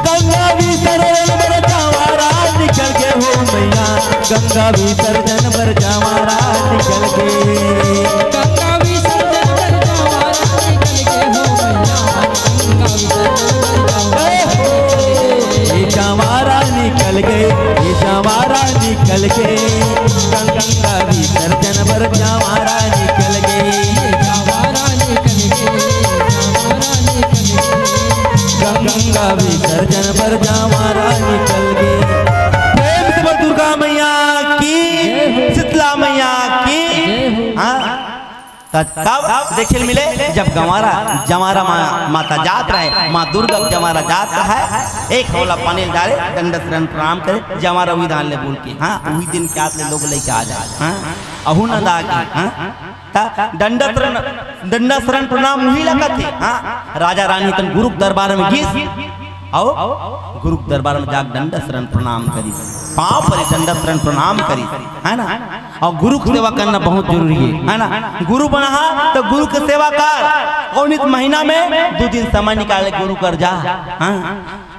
गंगा विसर्जन पर जमारा निकल गए हो मैया, गंगा विसर्जन पर जमारा निकल गए, गंगा विसर्जन पर जमारा निकल गए हो मैया, गंगा विसर्जन पर ये जमारा निकल गए, ये जमारा निकल गए, गंगा विसर्जन पर जमारा निकल गए, जमारा निकल गए, जमारा निकल गए, गंगा विसर्जन पर जमारा निकल गए। प्रेम से बोल दुर्गा मैया की, शीतला मैया की। हाँ, तब देखे मिले जब जमारा माता जात रहे, माँ दुर्गा जमारा जात है, एक हौला पानी डाले, दंड शरण प्रणाम करे, जमारा वही डाल ले बोल के। हाँ, वही दिन के आते लोग लेके आ जाए। हाँ, अहू न दागे। हाँ, दंडा शरण प्रणाम वही लगा थे। हाँ, राजा रानी तन गुरु दरबार में गीस और गुरु दरबार में जाग दंडा शरण प्रणाम करी, पाँव पर दंडा शरण प्रणाम करी, है ना। और गुरु की सेवा करना बहुत जरूरी है ना। गुरु बना तो गुरु की सेवा कर, और नित महीना में 2 दिन समय निकाले गुरु कर जा। हाँ,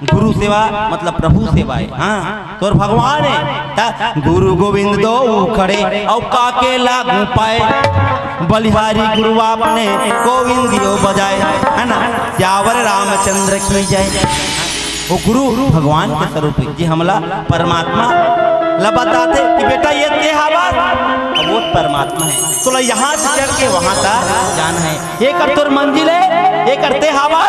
गुरु सेवा मतलब प्रभु सेवा है। हाँ, तो भगवान है गुरु गोविंद दो खड़े और काके लागू पाए, बलिहारी गुरु आपने गोविंद दियो बजाए, है ना। त्यावर रामचंद्र की जय। वो गुरु भगवान के स्वरूप है जी, हमला परमात्मा ला बताते कि बेटा ये तेहावर वो परमात्मा है, तो यहाँ से चढ़ के वहाँ तक जाना है। एक अब तोर मंजिल है ये करते हवा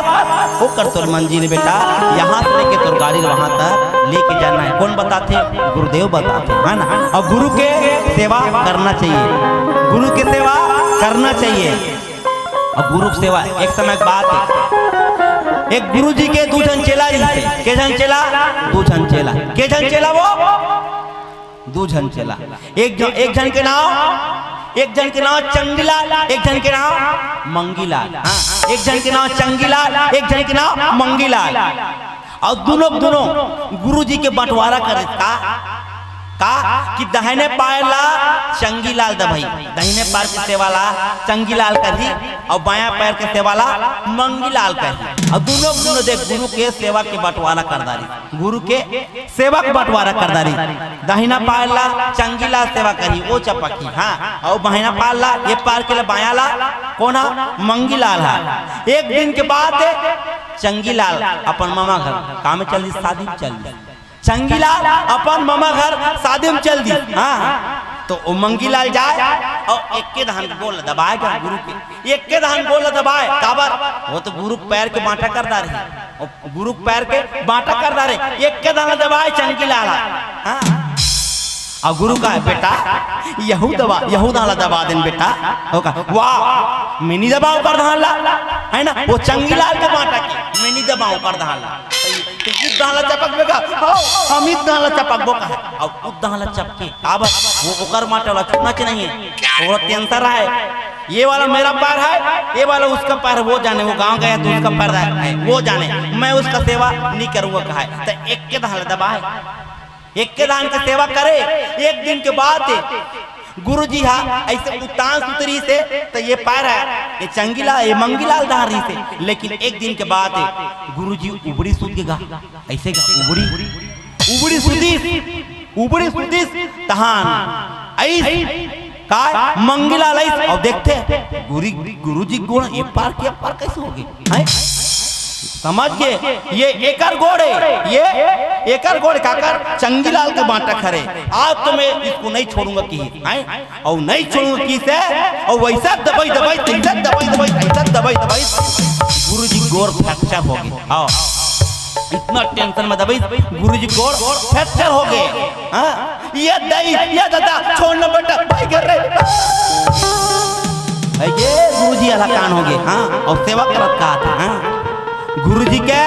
वो कर तोर मंजिल बेटा, यहाँ से लेके तोर गाड़ी वहाँ तक लेके जाना है। कौन बताते? गुरुदेव बताते है ना। और गुरु के सेवा करना चाहिए, गुरु की सेवा करना चाहिए। और गुरु की सेवा एक समय बात है, एक गुरु जी के 2 जन चेला जी थे। के जन चेला? 2 जन चेला। के जन चेला? वो 2 जन चेला। एक जन के नाम चंगीलाल, एक जन के नाम मंगीलाल। हाँ, एक जन के नाम चंगीलाल, एक जन के नाम मंगीलाल। और दोनों गुरु जी के बंटवारा करे का कि दाहिने पैर ला चंगीलाल दभाई, दाहिने पैर के सेवाला चंगीलाल करी और बायां पैर के सेवाला मंगीलाल करी। और दोनों देख गुरु के सेवा के बंटवारा करदारी, गुरु के सेवा के बंटवारा करदारी। दाहिना पैर ला चंगीलाल सेवा करी, वो चपकी। हाँ, और बाहिना पैर ला ये पैर के बायां ला कौन मंगीलाल है। एक दिन के बाद चंगीलाल अपन मामा घर काम में चल दी, शादी में चल दी। चंगीलाल अपन मामा घर शादी में चल दी। हाँ, तो वो मंगीलाल जाए और एक के धान बोल दबाएगा गुरु के, एक के धान बोल दबाए काबर, वो तो गुरु पैर के बांटा कर दा रहे, और गुरु पैर के बांटा कर दा रहे, एक के धान दबाए चंगीलाल। हाँ, और गुरु का है बेटा यहू दाला दबा देन बेटा। होगा वाह मिनी दबाओ कर धाला है ना, वो चंगीलाल के बांटा के मिनी दबाओ कर धाला तो ये दाला चपक बेगा हम इस दाला चपक बो का और उस दाला चपके अब वो ओकर माटे वाला छूना चाहिए नहीं, वो टेंशन है। ये वाला मेरा पैर है, ये वाला उसका पैर, वो जाने, वो गांव गया तो उसका पैर है वो जाने, मैं उसका सेवा नहीं करूंगा कहा है। तो एक के दाला दबाए, एक के दान की सेवा करे। एक दिन के बाद गुरु जी हाँ ऐसे उतान सुतरी से तो ये पैर है, ये चंगीला ये मंगीलाल दारी से। लेकिन एक दिन के बाद गुरु जी उबड़ी सूतेगा ऐसे उबड़ी सुदी तहान ऐसे का मंगीलाल ऐसे। और देखते गुरु जी गुण ये पार के पार कैसे हो गए समझ के, ये एकर गोड़े, ये एकर गोड़े काकर चंगीलाल के बांटा खरे। आज तो मैं इसको नहीं छोड़ूंगा की और नहीं छोड़ूंगा की से, और वैसा दबाई गुरु जी गोर फ्रैक्चर हो गए। हाँ, इतना टेंशन में दबाई गुरु जी गोर फ्रैक्चर हो गए। हाँ, ये दई ये दादा छोड़ना बेटा भाई कर रहे ये गुरु जी अलकान हो गए। हाँ, और सेवा करत कहा था। हाँ, गुरु जी के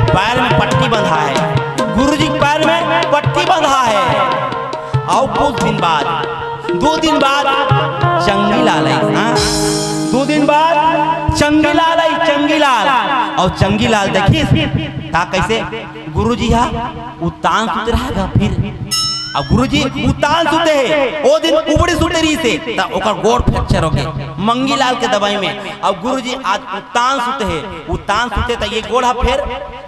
पैर में पट्टी बंधा है, गुरु जी के पैर में पट्टी बंधा है। और कुछ दिन बाद 2 दिन बाद चंगीलाल आई। हाँ, 2 दिन बाद चंगीलाल आई, चंगीलाल। और चंगीलाल देखिए ता कैसे गुरु जी हा उतान सुत रहेगा फिर। अब गुरु जी उतान सुते है, वो दिन उबड़ी सुतेरी से ता ओकर गोड़ फ्रैक्चर हो गए मंगीलाल के दवाई में। अब गुरु जी आज उतान सुते है, उतान सुते ता ये गोड़ फिर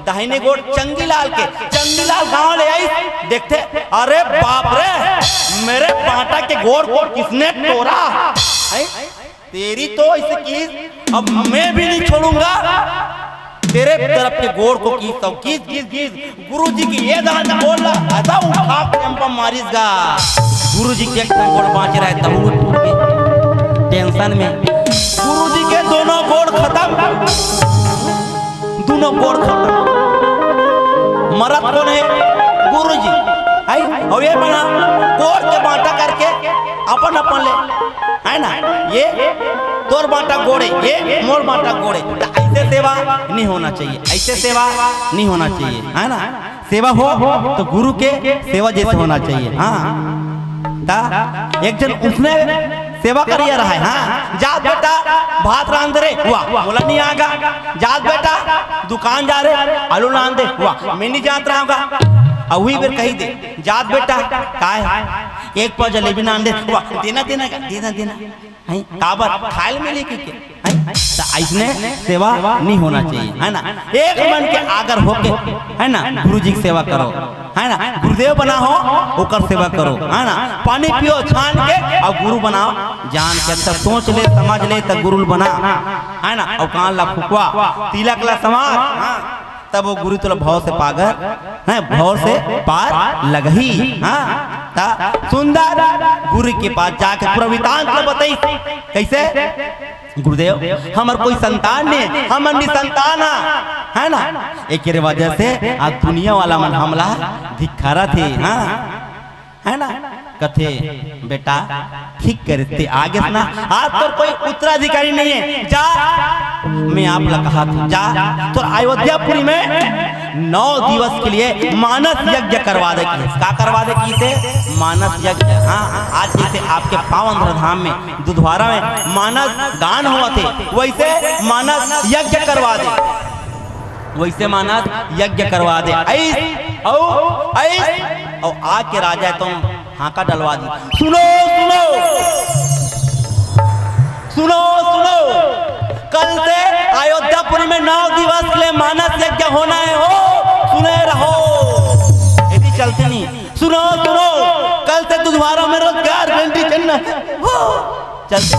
दाहिने गोड़ चंगीलाल के। चंगीलाल गांव ले आई, देखते अरे बाप रे मेरे पाटा के गोड़ को किसने तोड़ा है? तेरी तो ऐसे की अब मैं भी नहीं छोड़ूंगा, तेरे तरफ के गोड़ को कीस गुरु जी की ये दान बोल रहा ऐसा उठा के मारिसगा। गुरु जी के गोड़ बाँच रहा है तब वो टूट गए टेंशन में। गुरु जी के दोनों गोड़ खत्म, दोनों गोड़ खत्म। मरद कौन है? गुरु जी है। और ये बना गोड़ के बांटा करके अपन ले है ना, ये तोर बांटा गोड़े, ये मोर बांटा गोड़े। ऐसे सेवा नहीं होना चाहिए, ऐसे सेवा नहीं होना चाहिए है ना। सेवा हो तो गुरु के सेवा जैसे होना चाहिए। हाँ, ता एक जन उसने सेवा करिए रहा है। हाँ, जात बेटा भात रांध रे, वाह बोला नहीं आगा। जात बेटा दुकान जा रहे आलू रांध दे, वाह मैं नहीं जात रहा होगा। और वही फिर कही दे जात बेटा का है एक पाव जलेबी नान दे, वाह देना देना देना देना है काबर खायल में लेके के ऐसने सेवा नहीं होना चाहिए है ना। एक मन के आगर होके है ना गुरु जी की सेवा करो है ना, गुरुदेव बना हो ओकर सेवा करो है ना। पानी पियो छान के और गुरु बनाओ जान के, तब सोच ले समझ ले तब गुरु बना है ना। और कान ला फुकवा तिलक ला समाज तब वो गुरु तुला भाव से पागर है, भाव से पार लगही। हाँ, ता सुंदर गुरु के पास जाके पूरा वृतांत बताई कैसे गुरुदेव हमार कोई संतान नहीं, हम निसंतान है ना। एक वजह से आज दुनिया वाला मन हमला धिक्कारा थे, हाँ है ना। कथे बेटा ठीक करते आगे ना, आज तो कोई उत्तराधिकारी नहीं है, जा मैं आप लगा कहा था जा तो अयोध्यापुरी में 9 दिवस के लिए मानस यज्ञ करवा दे। क्या करवा दे की थे? मानस यज्ञ। हाँ आज जैसे आपके पावन धाम में दुधवारा में मानस गान हुआ थे, वैसे मानस यज्ञ करवा दे, वैसे मानस यज्ञ करवा दे। ऐस और आके राजा तुम हाका डलवा दी। सुनो सुनो सुनो सुनो, कल से अयोध्यापुरी में 9 दिवस के लिए मानस यज्ञ होना है, हो सुने रहो, यदि चलते नहीं। सुनो सुनो, कल से दुधवारा में रोजगार घंटी चलना हो, चलते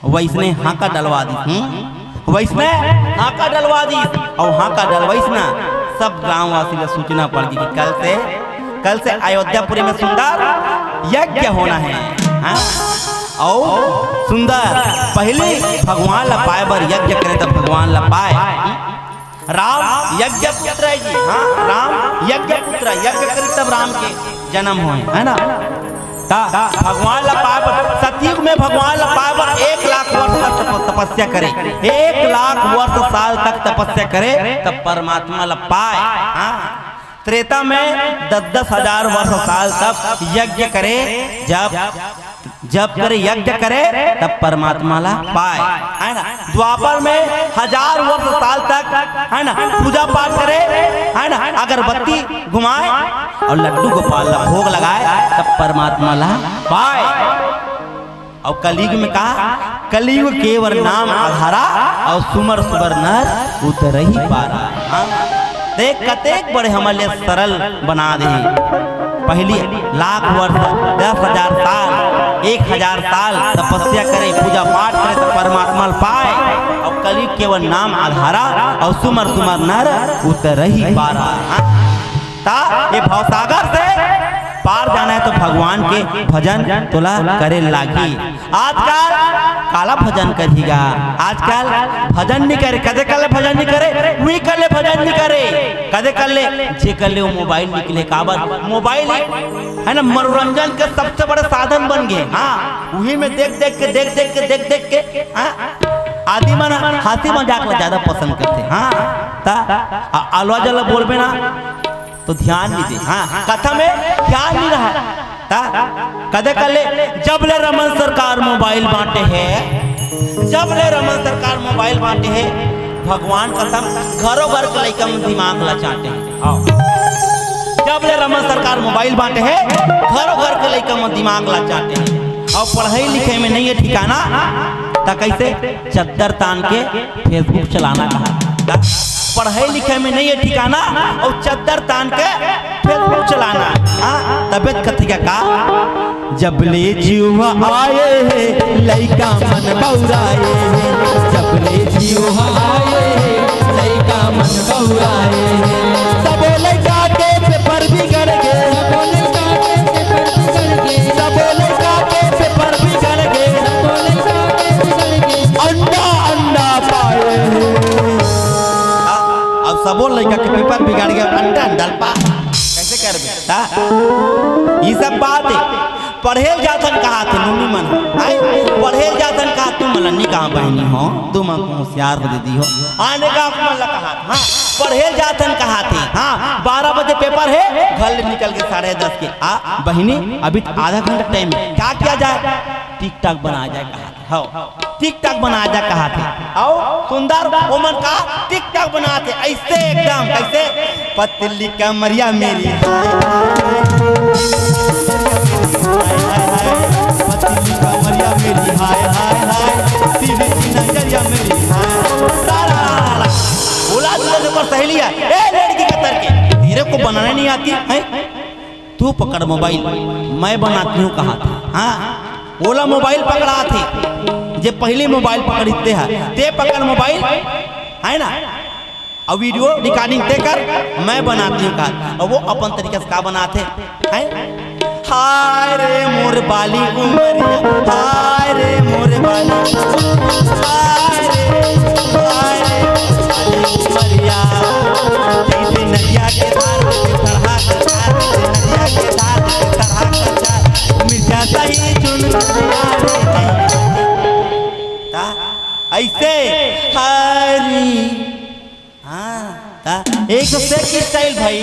वैसने हाका डलवा दी। वैसने हाका डलवा दी और हाका डलवाइसना सब गांववासी को सूचना पड़ गई कि कल से अयोध्यापुरी में सुंदर यज्ञ होना है। हाँ? और सुंदर पहले भगवान ला पाए बर यज्ञ करे तब भगवान ला पाए। राम यज्ञ पुत्र है जी, हाँ राम यज्ञ पुत्र, यज्ञ करे तब राम के जन्म हुए, है ना। भगवान ला पाए बर सतयुग में भगवान ला पाए बर 1 लाख वर्ष तक तपस्या करे, 1 लाख वर्ष साल तक तपस्या करे तब परमात्मा ला पाए। हाँ त्रेता में 10-10 हजार वर्ष साल तक यज्ञ करे, जब करे यज्ञ करे तब परमात्मा ला पाए, है ना। द्वापर में 1000 वर्ष साल तक, है ना, पूजा पाठ करे, है ना, अगरबत्ती घुमाए और लड्डू गोपाल ला भोग लगाए तब परमात्मा ला पाए। और कलयुग में कहा, कलयुग केवल नाम आधारा और सुमर सुबर नर उतर ही पारा। देख कतेक बड़े हमारे सरल बना दे। पहली लाख वर्ष 10,000 साल 1,000 साल तपस्या करे, पूजा पाठ करे तो परमात्मा पाए। और कलयुग केवल नाम आधारा और सुमर सुमर नर उतर ही पारा। ये भवसागर से पार जाना है तो भगवान के भजन तोला करे लागी। आजकल काला भजन करेगा, आजकल भजन नहीं करे, कदे कल भजन नहीं करे, वही कल भजन नहीं करे, कदे कल जे कर ले वो मोबाइल निकले। काबर मोबाइल है ना मनोरंजन का सबसे बड़ा साधन बन गए। हाँ वही में देख देख के आदि मन हाथी मजाक ला ज्यादा पसंद करते। हाँ आलवा जला बोलबे ना तो ध्यान नहीं दे। हाँ कथा में ध्यान नहीं रहा। कदे कले जब ले रमन सरकार मोबाइल बांटे है, जब ले रमन सरकार मोबाइल बांटे है, भगवान कसम घरों घर के लइका में दिमाग ला चाटे हैं। जब ले रमन सरकार मोबाइल बांटे है, घरों घर के लइका में दिमाग ला चाटे हैं। और पढ़ाई लिखाई में नहीं है ठिकाना ता कैसे चद्दर तान के फेसबुक चलाना कहा। पढ़ाई लिखाई में नहीं है ठिकाना और चद्दर तान के फेसबुक चलाना। तबियत कथी का जब ले जीवा आए है लइका मन बौराए, जब ले जीवा आए है लइका मन बौराए, सब लइका के पेपर बिगड़ गए, सब लइका के पेपर बिगड़ गए, अंडा अंडा पाए। अब सबो लड़का के पेपर बिगाड़ गया, अंडा डल पा कैसे कर बे। ये सब बात है। पढ़े जातन कहा थे नुनी मन, पढ़े जातन कहा तुम मलनी कहाँ बहनी हो, तुम होशियार हो दीदी हो, आने का मन कहा। हाँ पढ़े जातन कहा थे। हाँ 12 बजे पेपर है, घर निकल के 10:30 के बहनी अभी आधा घंटा टाइम है, क्या किया जाए, टिक टाक बना जाए कहा थे। टिक टाक बना जा कहा थे और सुंदर ओमन का टिक टाक बनाते ऐसे एकदम कैसे पतली कमरिया मेरी पतली कमरिया मेरी हाय हाय हाय सीधी नजरिया मेरी बोला पर सहेली है ए लड़की का तरके तेरे को बनाने नहीं आती है, तू पकड़ मोबाइल मैं बनाती हूँ कहा था। हाँ ओला मोबाइल पकड़ा थे, जे पहले मोबाइल पकड़ते हैं ते पकड़ मोबाइल है ना, और वीडियो रिकॉर्डिंग ते कर मैं बनाती हूँ कहा। और वो अपन तरीके से का बनाते हैं, हाय रे मोर बाली उमरिया, हाय रे मोर बाली उमरिया जैसे नदिया के धार से चढ़ा कर चार, नदिया के धार से चढ़ा कर चार, मिर्जा सही चुन ऐसे हरी। हाँ एक दूसरे की स्टाइल भाई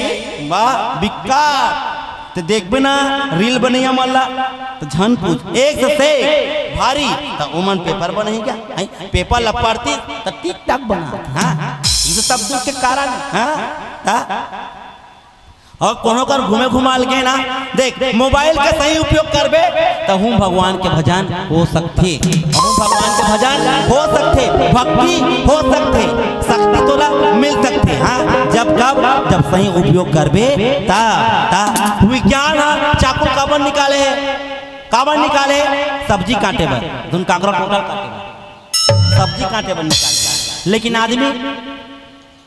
वाह बिक्का तो देखबे ना रील बनैया माला तो झन पूछ एक से भारी तो उमन पेपर बने क्या पेपर लपड़ती तो टिक टॉक बना। हाँ ये सब दुख के कारण। हाँ और कोनो कर घूमे घुमाल के ना देख मोबाइल का सही उपयोग करबे तो हम भगवान के भजन हो सकते, हम भगवान के भजन हो सकते, भक्ति हो सकते, शक्ति तोरा मिल सकते। हाँ जब कब जब सही उपयोग करबे ता विज्ञान चाकू काबर निकाले है, काबर निकाले सब्जी काटे बर धुन काकरा टोटल काटे बर सब्जी काटे बर निकाले, लेकिन आदमी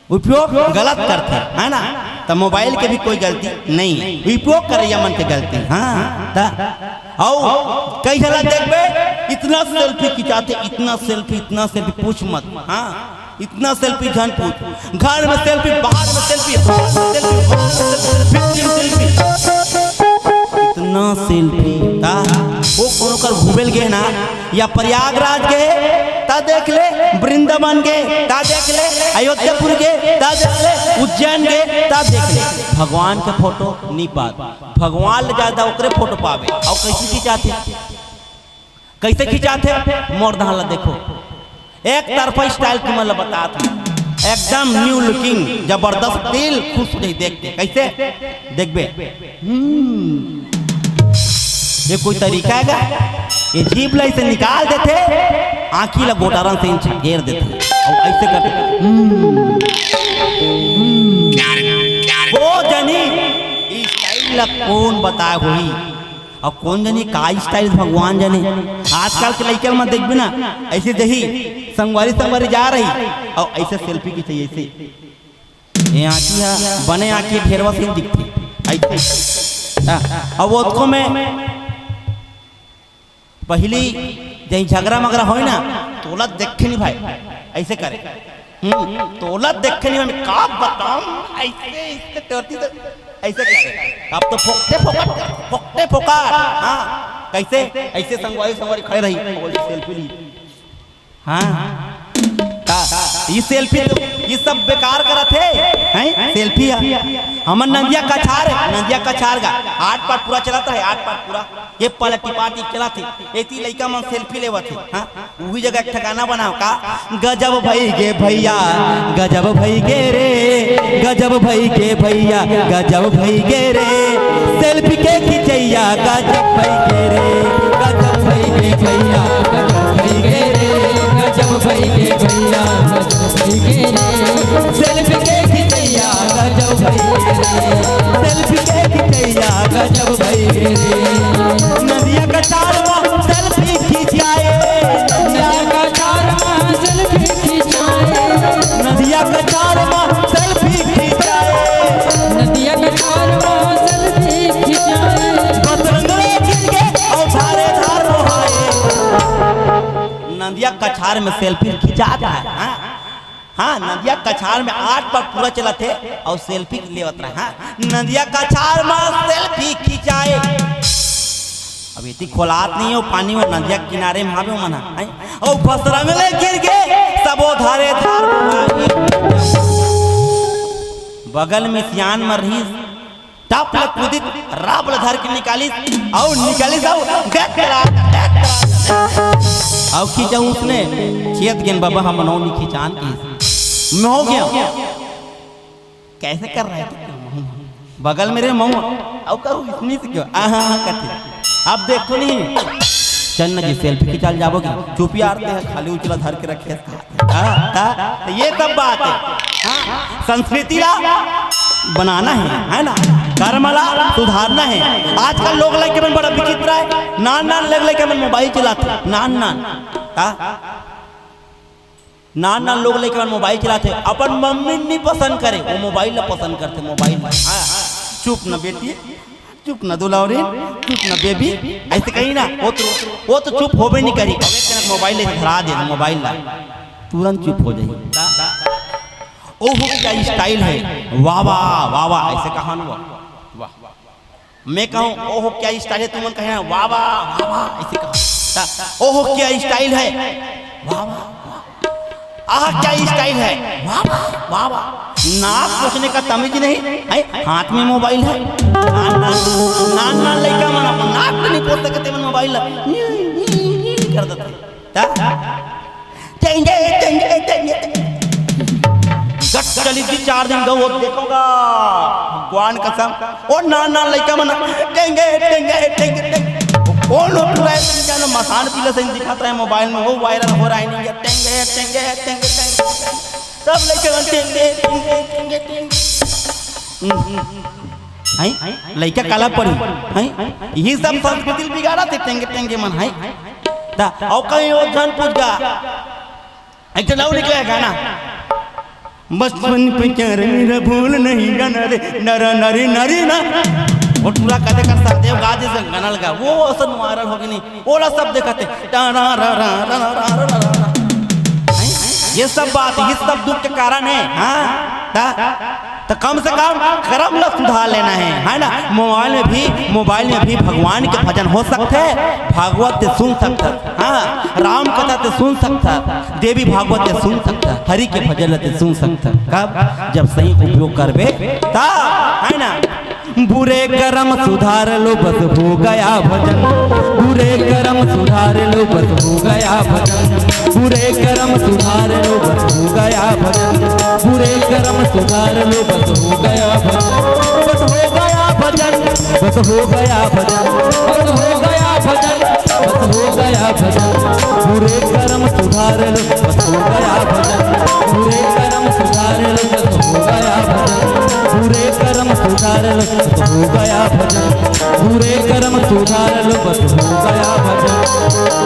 उपयोग गलत करते है ना। तो मोबाइल के भी कोई गलती नहीं है, उपयोग करे मन के गलती। हाँ और कई जगह देखबे इतना सेल्फी खिंचाते, इतना सेल्फी पूछ मत। हाँ इतना सेल्फी झन पूछ, घर में सेल्फी, बाहर में सेल्फी, इतना सेल्फी। वो कोनो कर घूमेल गए ना या प्रयागराज गए ता देख ले, वृंदावन गए ता देख ले, अयोध्यापुर गए ता देख ले, उज्जैन गए ता देख ले, भगवान के फोटो नहीं पात, भगवान ले ज्यादा ओकरे फोटो पावे। और कैसे खिंचाते, कैसे खिंचाते मोर दहाला देखो एक तरफा स्टाइल की मतलब बता था एकदम न्यू लुकिंग जबरदस्त दिल खुश नहीं देखते कैसे देखबे। ये कोई तरीका है क्या? ये जीभ लाई से निकाल देते, आँखी ला गोटारन से घेर देते और ऐसे करते। वो जनी स्टाइल ला कौन बताए हुई और कौन जनी का स्टाइल भगवान जाने। आजकल के लड़के में देखबे ना ऐसे जही संगवारी जा रही और ऐसे सेल्फी की चाहिए ऐसे ये आँखी बने आँखी ढेरवा से दिखती ऐसे। और वो उसको में पहली जहीं झगड़ा मगरा हो ना तोला देखे नहीं भाई ऐसे करे, तोला देखे नहीं मैं का बताऊं ऐसे इसके टर्ती तो ऐसे करे। अब तो फोकते फोकार। हाँ कैसे ऐसे संगवारी खड़े रही सेल्फी ली। हाँ ये सेल्फी तो ये सब बेकार करा थे हैं सेल्फी। हमन नंदिया कछार गा 8 पार्ट पूरा चलाता है, 8 पार्ट पूरा ये पलटी पार्टी चलाते एती लइका मन सेल्फी लेवत है। हां वही जगह एक ठिकाना बनाओ का गजब भई गे भैया, गजब भई गे रे, गजब भई गे भैया, गजब भई गे रे, सेल्फी के खिंचैया गजब भई गे रे, गजब भई गे भैया, गजब भई गे रे, गजब भई गे भैया, गजब भई गे रे, सेल्फी के खिंचैया गजब भई गे रे, सेल्फी के खिंचैया गजब भई गे रे। नदिया कछार में सेल्फी खिंचाए, नदिया कछार में सेल्फी खिंचाए, नदिया कछार में सेल्फी खिंचाए, नदिया कछार में सेल्फी खिंचाए, बसरंगले गिर के और धारे धार बहाए। नदिया कछार में सेल्फी खिंचाता है। हाँ नदिया कछार में 8 बार पूरा चला थे और सेल्फी लेवत रहा। हाँ नदिया कछार में सेल्फी खिंचाए, अब इतनी खोलात नहीं हो पानी में नदिया किनारे में हावे मना और बसरंगले गिर गए सबो धारे धार बगल में सियान मर रही टप लग कुदित राब धर के निकाली और निकाली और खींचा उसने छेद गेन बाबा हम मनोनी खिंचान की मैं हो गया कैसे कर रहे थे बगल मेरे मऊ और करूँ इतनी से क्यों करते। अब देखो नहीं चन्ना जी सेल्फी खिंचाल जाओगे चुपिया आते हैं खाली उचला धर के रखे। तो ये सब बात है संस्कृति बनाना है ना कर्मला सुधारना है। आजकल लोग लड़के में बड़ा विचित्र है, नान लग लड़के में मोबाइल चलाते नान लोग लड़के में मोबाइल चलाते अपन मम्मी नहीं पसंद करे वो मोबाइल पसंद करते मोबाइल। चुप न बेटी चुप ना दुलावरी, चुप ना बेबी, ऐसे कहीं ना। वो तो चुप हो भी नहीं करी। मोबाइल ले धरा दे, मोबाइल ला तुरंत चुप हो जाएगी। ओहो क्या स्टाइल है, वाह वाह वाह वाह, ऐसे कहा ना वाह। मैं कहूँ ओहो क्या स्टाइल है, तुम कहे वाह वाह वाह वाह, ऐसे कहा। ओहो क्या स्टाइल है, वाह वाह, आह क्या स्टाइल है, वाह वाह वाह। नाक पोछने का तमीज नहीं है, हाथ में मोबाइल है। नान लड़का मन नाक नहीं पोछ सकते, मन मोबाइल कर देते। चली थी 4 दिन गो देखोगा भगवान कसम। और नान लड़का मन टेंगे टेंगे टेंगे कौन पूरा जानो मसान पीला से दिखाता है मोबाइल में, वो वायरल हो रहा है। नहीं टेंगे टेंगे टेंगे सब लड़के टेंगे टेंगे टेंगे टेंगे। लड़का काला पड़ी है, यही सब संस्कृति बिगाड़ा थे। टेंगे टेंगे मन है और कहीं और धन पूछ गा एक तो नाव निकला गाना, बचपन पे प्यार मेरा भूल नहीं गाना रे नरा नरी नरी ना। और पूरा कदे कर सकते हो गाजे से गाना लगा, वो असर वायरल हो गई नहीं। ओला सब देखते ये सब बात, ये सब दुख के कारण है। हाँ तो कम से कम कर्म न सुधार लेना है ना। मोबाइल में भी भगवान के भजन हो सकते हैं, भागवत से सुन सकता, हाँ राम कथा से सुन सकता, देवी भागवत से सुन सकता, हरि के भजन से सुन सकता। कब? जब सही उपयोग करबे ता, है ना। बुरे कर्म सुधार लो बस हो गया भजन, बुरे कर्म सुधार लो बस हो गया भजन, बुरे कर्म सुधार लो बस हो गया भजन, बुरे कर्म सुधार लो बस हो गया भजन, बस हो गया भजन, बस हो गया भजन, बस हो गया भजन, बस हो गया भजन। बुरे कर्म सुधार लो बस हो गया भजन, बुरे कर्म सुधार लो बस हो गया भजन, बुरे कर्म सुधार लो बस हो गया भजन, बुरे कर्म सुधार लो बस हो गया भजन।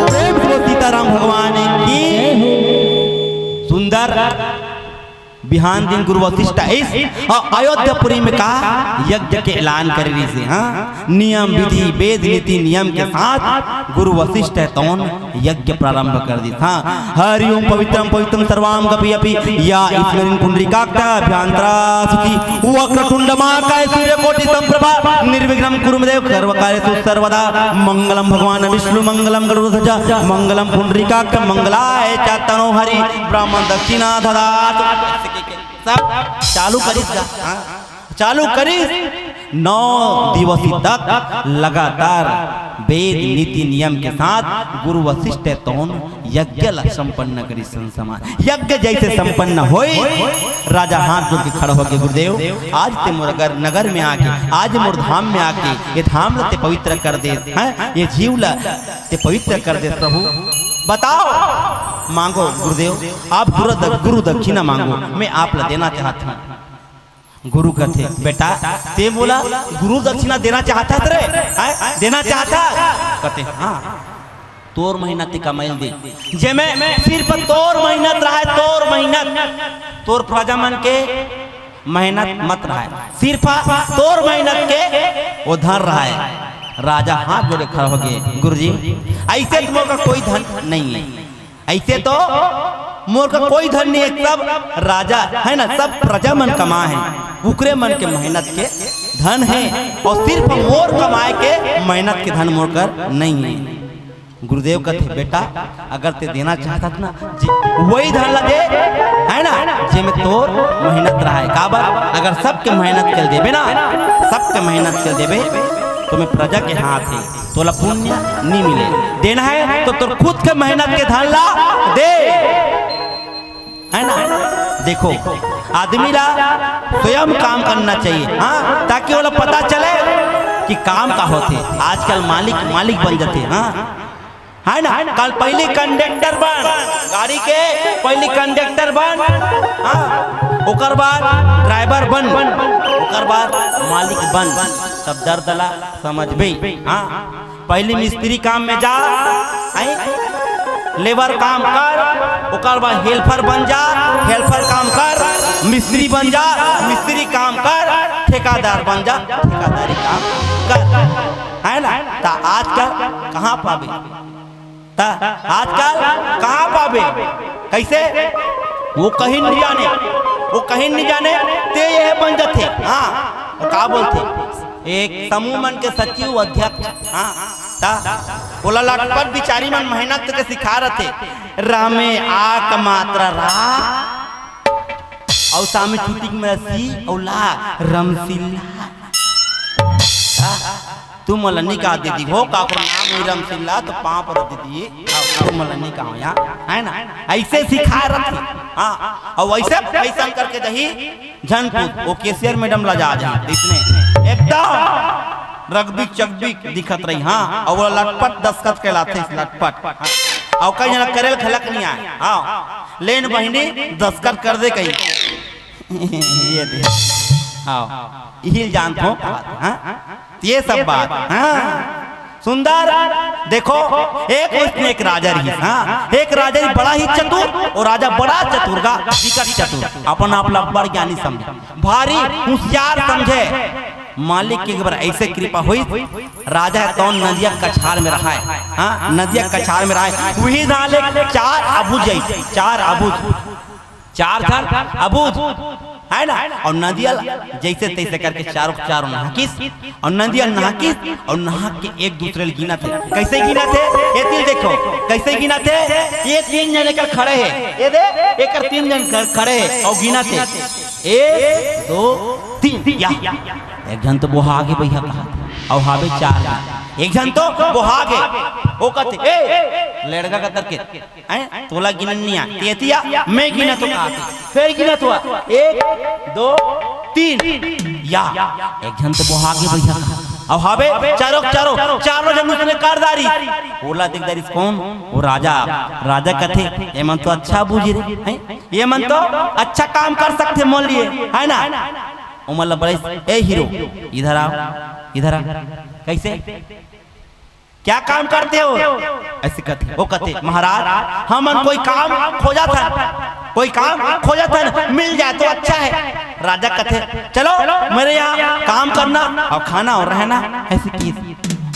प्रेम से सीताराम भगवान की सुंदर बिहान दिन गुरु वशिष्ठ इस अयोध्यापुरी में कहा यज्ञ के ऐलान कर रही से। हाँ नियम विधि वेद नीति नियम के साथ गुरु वशिष्ठ तौन यज्ञ प्रारंभ कर दी। हाँ हरिओम पवित्रम पवित्रम सर्वाम कपि अपि या ईश्वरीन पुंडरीकाक्षाभ्यंतरा सुखी वक्रतुंड महाकाय सूर्यकोटि समप्रभा निर्विघ्नं कुरु मे देव सर्वकार्येषु सर्वदा मंगलम भगवान विष्णु मंगलम गरुड़ध्वज मंगलम पुंडरीकाक्ष मंगलाय च तनो हरि ब्राह्मण दक्षिणा ददातु। सब चालू करिस, चालू करिस। 9 दिवस तक लगातार वेद नीति नियम के साथ गुरु वशिष्ठ तौन यज्ञ संपन्न करी संसमान। यज्ञ जैसे संपन्न होए राजा हाथ जोड़ के खड़ा होके गुरुदेव आज ते मोर नगर में आके, आज मोर धाम में आके ये धाम ते पवित्र कर दे, ये जीवला ते पवित्र कर दे प्रभु। बताओ मांगो गुरुदेव, आप गुरु दक्षिणा मांगो, मैं आप ला देना चाहता हूँ। गुरु कहते बेटा ते बोला गुरु दक्षिणा देना चाहता रे, देना चाहता कहते हाँ तोर मेहनत का मैल दे जे मैं सिर्फ तोर मेहनत रहा है, तोर मेहनत तोर प्रजा मन के मेहनत मत रहा है, सिर्फ तोर मेहनत के उधर रहा है। राजा हाथ जोड़े खड़ा हो गए, गुरुजी ऐसे तो मोर का कोई धन नहीं है, ऐसे तो मोर का कोई धन नहीं है, सब राजा है ना, सब प्रजा मन कमा है, उकरे मन के मेहनत के धन है और सिर्फ मोर कमाए के मेहनत के धन मोर कर नहीं है। गुरुदेव कहते बेटा अगर ते देना चाहता था ना वही धन लगे है ना जे में तोर मेहनत रहा है। काबर अगर सबके मेहनत कर देवे ना, सबके मेहनत कर देवे तो मैं प्रजा के हाथ है, तोला पुण्य नहीं मिले। देना है तो तोर खुद के मेहनत के धन ला दे, है ना। देखो आदमी ला स्वयं काम करना चाहिए, हाँ ताकि वो पता चले कि काम का होते। आजकल मालिक बन जाते, हाँ है ना। कल पहली कंडक्टर बन गाड़ी के, पहली कंडक्टर बन, हाँ ओकर बाद ड्राइवर बन, ओकर बाद मालिक बन, तब दर्दला समझबे। हाँ पहली मिस्त्री काम में जा, लेबर काम कर, ओकर बाद हेल्पर बन जा, हेल्पर काम कर, मिस्त्री बन जा, मिस्त्री काम कर, ठेकेदार बन जा, ठेकेदारी काम कर, है ना। ता आजकल कहाँ पावे, ता आजकल कहाँ पावे, कैसे वो कहीं नहीं जाने, वो कहीं नहीं जाने ते यह बन जाते। हाँ क्या बोलते, एक समूह मन के सचिव अध्यक्ष, हाँ बोला लटपट बिचारी मन मेहनत के सिखा रहे थे, रामे आ का मात्रा रा और सामे छुट्टी में सी और ला रमसिल्ला। तू मलनी का दीदी हो का नाम रमसिल्ला तो पाँव पर दीदी तू मलनी का हो यहाँ, है ना। ऐसे सिखा रहे, हाँ और वैसे पैसा करके दही झनपुर वो केसियर मैडम ला जा इसने एकदम रगबिक चकबिक दिखत रही। हाँ और वो लटपट दस्खत कहलाते लटपट, और कहीं जना करेल खलक नहीं आए। हाँ लेन बहिनी दस्खत कर दे कहीं ये दे, हाँ यही जानते हो। हाँ ये सब बात, हाँ सुंदर देखो एक राजा रही। हाँ एक राजा रही बड़ा ही चतुर, और राजा बड़ा चतुर का विकट चतुर, अपन आप बड़ ज्ञानी समझे, भारी होशियार समझे। मालिक के ऊपर ऐसे कृपा हुई, राजा है तो नदिया कछार में रहा है। हाँ नदिया कछार में रहा है, वही नाले चार अबुझ, ऐसे चार अबुझ, चार अबुझ है ना। और नदिया जैसे तैसे करके चारों नहाकिस, और नदिया नहाकिस और नहा के एक दूसरे गिना थे। कैसे गिना थे ये तीन देखो, कैसे गिना थे, ये तीन जने का खड़े है, ये दे एक 3 जन खड़े है और गिना थे 1 2 3 या एक जन तो बोहा आगे भैया कहा, और हावे 4 एक जन तो बोहा आगे वो कहते ए लड़का का तरके हैं तोला गिननिया तेतिया मैं गिना तो कहा, फिर गिना तो 1 2 3 या एक जन तो बोहा आगे भैया कहा, और हावे चारों जन उसने कारदारी बोला दिखदारी कौन, वो राजा कथे ये मन तो अच्छा बूझी रे हैं, ये मन तो अच्छा काम कर सकते मोल लिए, है ना। मतलब बड़े ए हीरो इधर आओ, कैसे क्या काम करते हो, ऐसे कहते वो कहते महाराज हम कोई काम खोजा था, कोई काम खोजा था मिल जाए तो अच्छा है। राजा कहते चलो मेरे यहाँ काम करना और खाना और रहना, ऐसी चीज।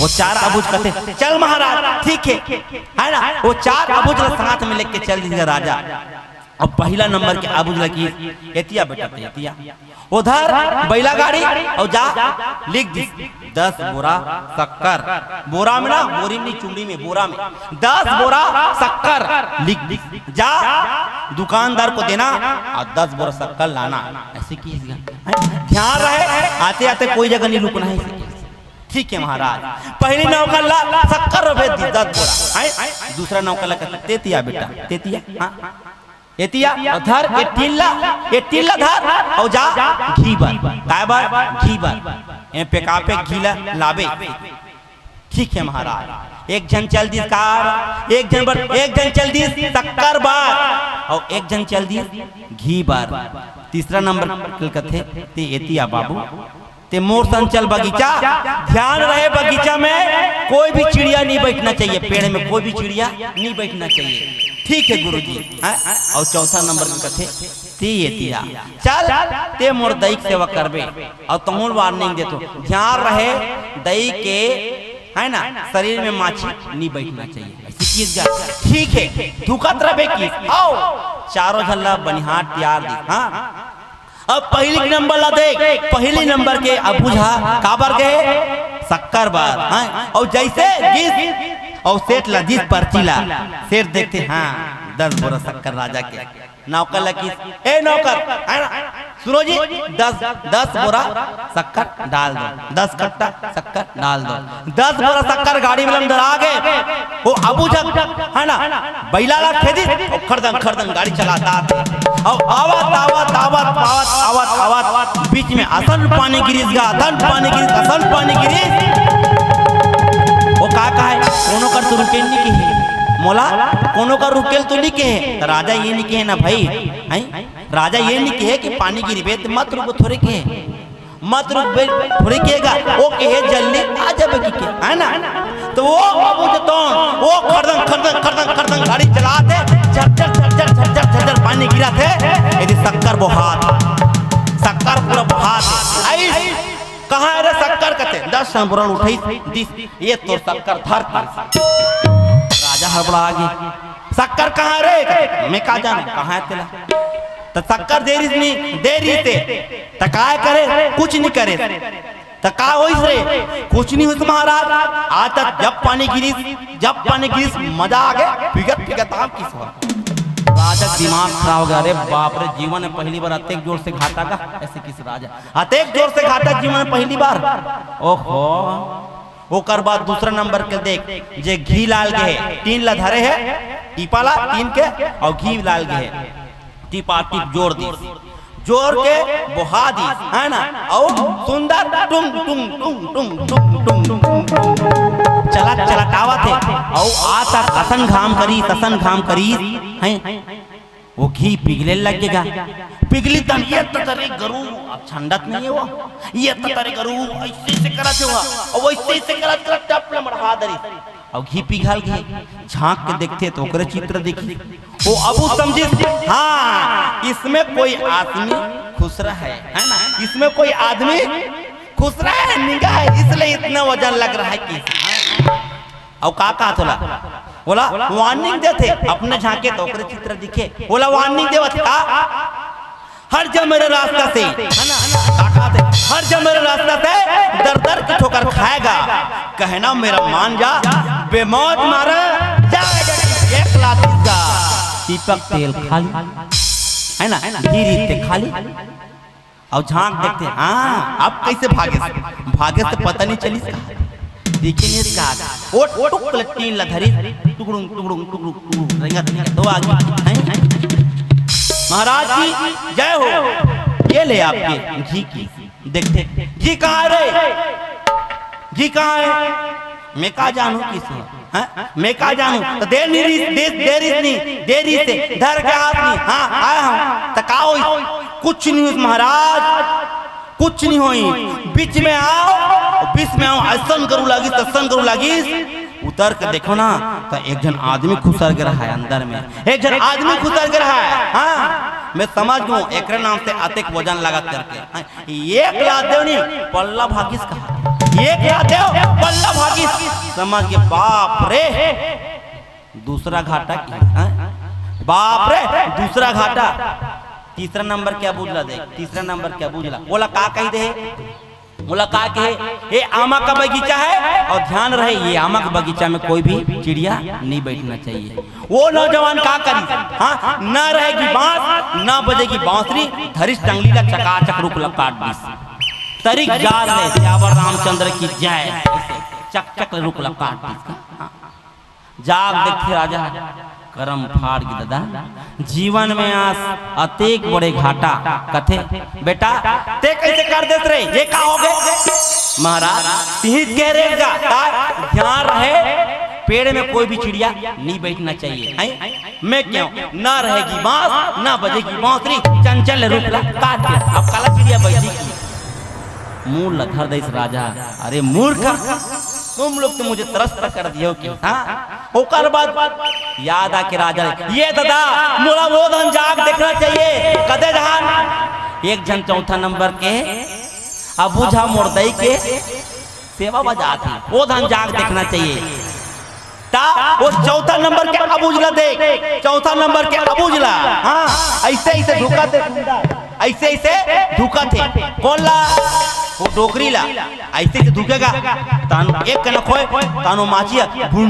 वो 4 अबुझ कहते चल महाराज ठीक है ना। वो 4 अबुझ साथ में लेके चल दीजिए राजा। और पहला नंबर के अबुझ लगी एतिया बेटा एतिया, उधर बैला गाड़ी और जा लिख दी 10 बोरा शक्कर, बोरा में ना बोरी में चुंडी में बोरा में 10 बोरा शक्कर लिख दी, जा दुकानदार को देना और 10 बोरा शक्कर लाना। ऐसे की ध्यान रहे, आते आते कोई जगह नहीं रुकना है। ठीक है महाराज, पहली नौका ला शक्कर भेज दी 10 बोरा, दूसरा नौका ला तेतिया बेटा तेतिया, हाँ एतिया धर ये टिल्ला धर और जा घी बर काय बर घी बर ए पेकापे घी लाबे। ठीक है महाराज, एक जन चल दी कार, एक जन चल दी शक्कर बार और एक जन चल दी घी बार। तीसरा नंबर कथे ते एतिया बाबू ते मोर संचल बगीचा, ध्यान रहे बगीचा में कोई भी चिड़िया नहीं बैठना चाहिए, पेड़ में कोई भी चिड़िया नहीं बैठना चाहिए। ठीक है गुरुजी। और चौथा नंबर में कथे तिया चल ते मोर दई सेवा करबे और तमोल वार्निंग दे तो ध्यान रहे दई के है ना शरीर में माछी नहीं बैठना चाहिए, ऐसी चीज का। ठीक है धुकत रहे की आओ चारों झल्ला बनिहार तैयार दी। हाँ अब पहली नंबर ला देख, पहली नंबर के अबुझा काबर गए शक्कर बार। हाँ और जैसे जिस और सेठ ला जिस पर्ची ला सेठ देखते हाँ 10 बोरा शक्कर राजा के नौकर लगी ए नौकर सुनो जी 10 बोरा शक्कर डाल दो, 10 कट्टा शक्कर डाल दो, 10 बोरा शक्कर गाड़ी में अंदर आ गए। वो अबुझा है ना बैला ला खेदी खरदन गाड़ी चलाता और आवाज बीच में आसन पानी गिरीस गा, आसन पानी गिरीस वो का है कोनो कर तो रुकेल नहीं के मोला, कोनो का रुकेल तो नहीं के। राजा ये नहीं के ना भाई, हैं राजा ये नहीं के कि पानी गिरी तो मत रुको थोड़े के, मत रुक थोड़े केगा वो के जल्दी आ जाबे के है ना। तो वो खरदन गाड़ी चलाते झरझर पानी गिरा थे यदि शक्कर वो हाथ 10 संबरल उठई दिस ये तो शक्कर धर राजा हड़बड़ा आगे शक्कर कहाँ रे मैं का जान कहाँ है तेरा तो शक्कर देरी नहीं देरी से तो काय करे कुछ नहीं करे तो का होइस रे कुछ नहीं होइस महाराज आज तक जब पानी गिरीस मजा आ गया पिगत पिगत आप किस हुआ राजा दिमाग खराब हो गया अरे बाप रे जीवन में पहली बार अतेक जोर से घाटा का ऐसे किस राजा अतेक जोर से घाटा जीवन में पहली बार ओहो ओकर बाद दूसरा नंबर के देख जे घी लाल के है 3 ला धरे है टीपाला 3 के और घी लाल के है टीपा टीप जोर के बुहा दी है ना और सुंदर टुंग टुंग टुंग टुंग टुंग टुंग चला टावा थे और आता कसन घाम करी हैं वो घी पिघले लगेगा पिघली तन ये तरे गरु अब ठंडत नहीं है वो ये तरे गरु ऐसे से करत हुआ और वैसे से करत टप ले मढ़ा दरी और घी पिघल गई झांक के देखते तो ओकरे चित्र देखी वो अबू समझी हाँ इसमें कोई आदमी खुश रहा है ना इसमें कोई आदमी खुश रहा है निगाह है इसलिए इतना वजन लग रहा है कि और का कहा थोड़ा बोला वार्निंग देते अपने झांके तो ओकरे चित्र दिखे बोला वार्निंग देवत का हर जब मेरे रास्ता से है ना हर जब मेरे रास्ता से दर दर की ठोकर खाएगा कहना मेरा मान जा बेमौत मारा जाएगा 1 लाख का दीपक तेल खाली है ना धीरे ते खाली और झांक देखते हाँ अब कैसे भागे से पता नहीं चली देखिए इसका ओट टुक 3 ला धरी टुकड़ुंग रहेगा तो आगे महाराज की जय हो ये ले आपके घी की देखते घी कहाँ रे घी कहाँ है मैं का जानू किस मैं का जानू तो देरी से धर के हाथ नहीं हाँ आया हूँ तो का होई कुछ नहीं हुई महाराज कुछ नहीं हुई बीच में आओ ऐसन करू लगी उतर के देखो ना तो एक जन आदमी खुसर के रहा है अंदर में एक जन आदमी खुसर के रहा है हाँ मैं समझ गूँ एक नाम से अतिक वजन लगा करके 1 लाख देव नहीं पल्ला भागिस कहा 1 लाख देव पल्ला भागिस समझ के बाप रे दूसरा घाटा बाप रे दूसरा घाटा तीसरा नंबर क्या बुझला देख तीसरा नंबर क्या बुझला बोला का कही दे बोला का कहे ये आमा का बगीचा है और ध्यान रहे ये आमा का बगीचा में कोई भी चिड़िया नहीं बैठना चाहिए वो नौजवान का करी हाँ न रहेगी बांस न बजेगी बांसुरी धरिश टंगली ला चकाचक रुक काट दी तरीक जाल है श्यावर रामचंद्र की जय चक चक रुक काट दी जाग देखते राजा करम फाड़ की दादा जीवन में आस अतेक बड़े घाटा कथे बेटा ते कैसे कर देते रे ये का हो गए महाराज तीज कह रहेगा ध्यान रहे पेड़ में कोई भी चिड़िया नहीं बैठना चाहिए है मैं क्यों ना रहेगी बांस ना बजेगी बांसुरी चंचल रुक काट दे अब काला चिड़िया बैठेगी मुंह लथर दे इस राजा अरे मूर्ख तुम लोग तो मुझे त्रस्त कर दियो कि हाँ ओकर बाद याद आके राजा ये दादा मोला वो धन जाग देखना चाहिए कदे जहान एक जन चौथा नंबर के अबू झा मोरदई के सेवा बजा थी वो धन जाग देखना चाहिए ता वो चौथा नंबर के अबूजला देख चौथा नंबर के अबूजला हाँ ऐसे ऐसे धोखा थे ऐसे धोखा थे कौन ला वो डोकरी ला ऐसे से धुकेगा तानु एक कन खोए तानु माचिया भुन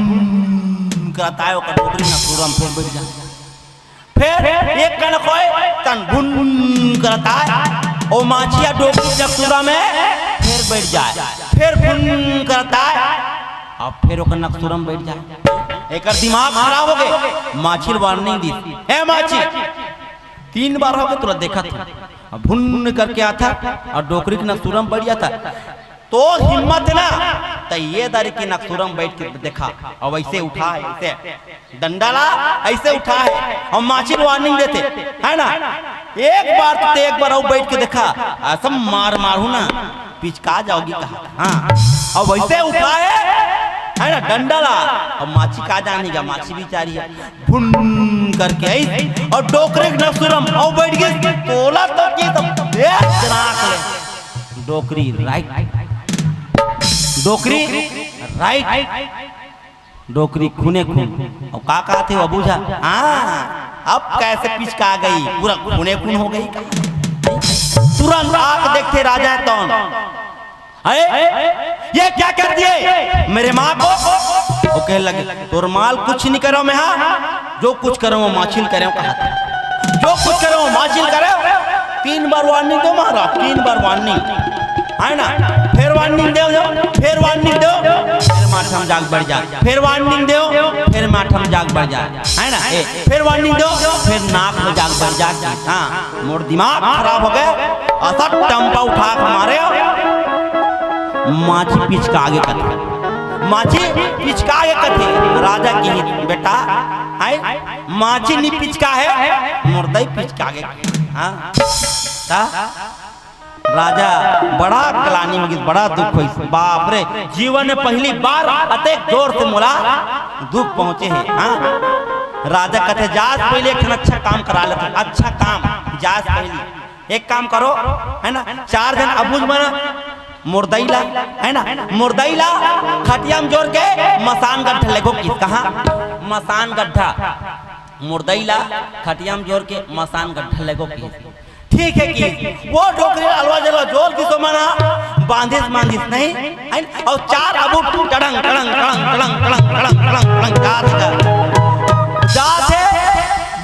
करता है ओकर डोकरी ना पूरम फिर बैठ जा फिर एक कन खोए तन भुन करता है ओ माचिया डोकरी जब पूरा में फिर बैठ जाए फिर भुन करता है अब फिर ओकर नक्सुरम बैठ जाए एकर दिमाग खराब हो गए माछी वार्निंग दी ए माछी 3 बार हो गए तुरंत देखा था भुन करके आता और डोकरी के नक्सुरम बैठ जाता तो हिम्मत ना तो ये दारी की नक्सुरम बैठ के देखा और वैसे उठा है ऐसे डंडा ला ऐसे उठा है और माछी वार्निंग देते है ना एक बार और बैठ के देखा ऐसा मार मारू ना पिचका जाओगी कहा हाँ और वैसे उठा है ना डंडा ला और माछी का जानेगा माछी बेचारी है भुन करके आई और डोकरे नक्सुरम और बैठ गई तोला तो की तो ले डोकरी राइट डोकरी राइट, डोकरी खूने खून। और का थे वो बूझा, अब कैसे पिचका गई, पूरा खूने खून हो गई। तुरंत आंख देखते राजा तौन, ये क्या कर दिए मेरे माँ को? वो कहने लगे तोर माल कुछ नहीं करो मैं, जो कुछ करो वो माछिल करे, जो कुछ करो वो माछिल करे। 3 बार वार्निंग दो महाराज, 3 बार वार्निंग है ना, फिर वार्निंग दो, फिर वार्निंग दो, फिर माठम जाग बढ़ जा, फिर वार्निंग दो, फिर माठम जाग बढ़ जा, है ना, फिर वार्निंग दो, फिर नाक में जाग बढ़ जा। हाँ, मोर दिमाग खराब हो गया, ऐसा टंपा उठा के मारे। माछी पिचका आगे कथे, माछी पिचका आगे कथे, राजा की ही बेटा है, माछी नहीं पिचका है, मुर्दा ही पिचका आगे। हाँ, राजा बड़ा गलानी हो गई, बड़ा दुख हुई। बाप रे, जीवन में पहली बार अते जोर से मोला दुख पहुंचे हैं। हाँ, राजा कहते जात पहले एक अच्छा काम करा लेते, अच्छा काम जात पहले एक काम करो, है ना, 4 जन अबूझ बना मुर्दैला, है ना, मुर्दैला खटिया में जोड़ के मसान गड्ढा लगो। किस कहा मसान गड्ढा, मुर्दैला खटिया में जोड़ के मसान गड्ढा लगो। ठीक है कि वो डोकरी अलवा जलवा जोर की तो मना बांधिस मांधिस नहीं, और 4 अबू टड़ंग टड़ंग टड़ंग टड़ंग टड़ंग टड़ंग टड़ंग जाते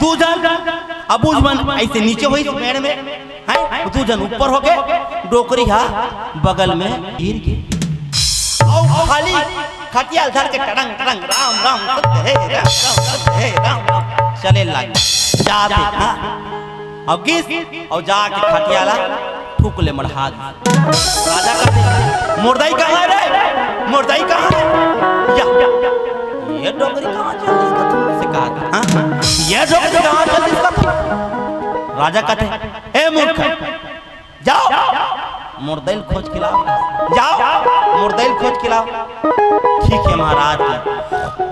2 जन अबूझ मन ऐसे नीचे हुई पेड़ में, है 2 जन ऊपर हो गए, डोकरी हा बगल में गिर गई। और खाली खटिया धर के टड़ंग टड़ंग राम राम सत्य है राम सत्य है राम चले लगे जाते। हाँ, अब किस और जाके खटियाला ठुक ले मढ़ा। राजा कहते मुर्दाई कहाँ है रे, मुर्दाई कहाँ है? ये डोकरी कहाँ चल इसका से कहा। हाँ, ये डोकरी कहाँ चल इसका। राजा कहते ए मूर्ख, जाओ मुर्दैल खोज के लाओ, जाओ मुर्दैल खोज के लाओ। ठीक है महाराज,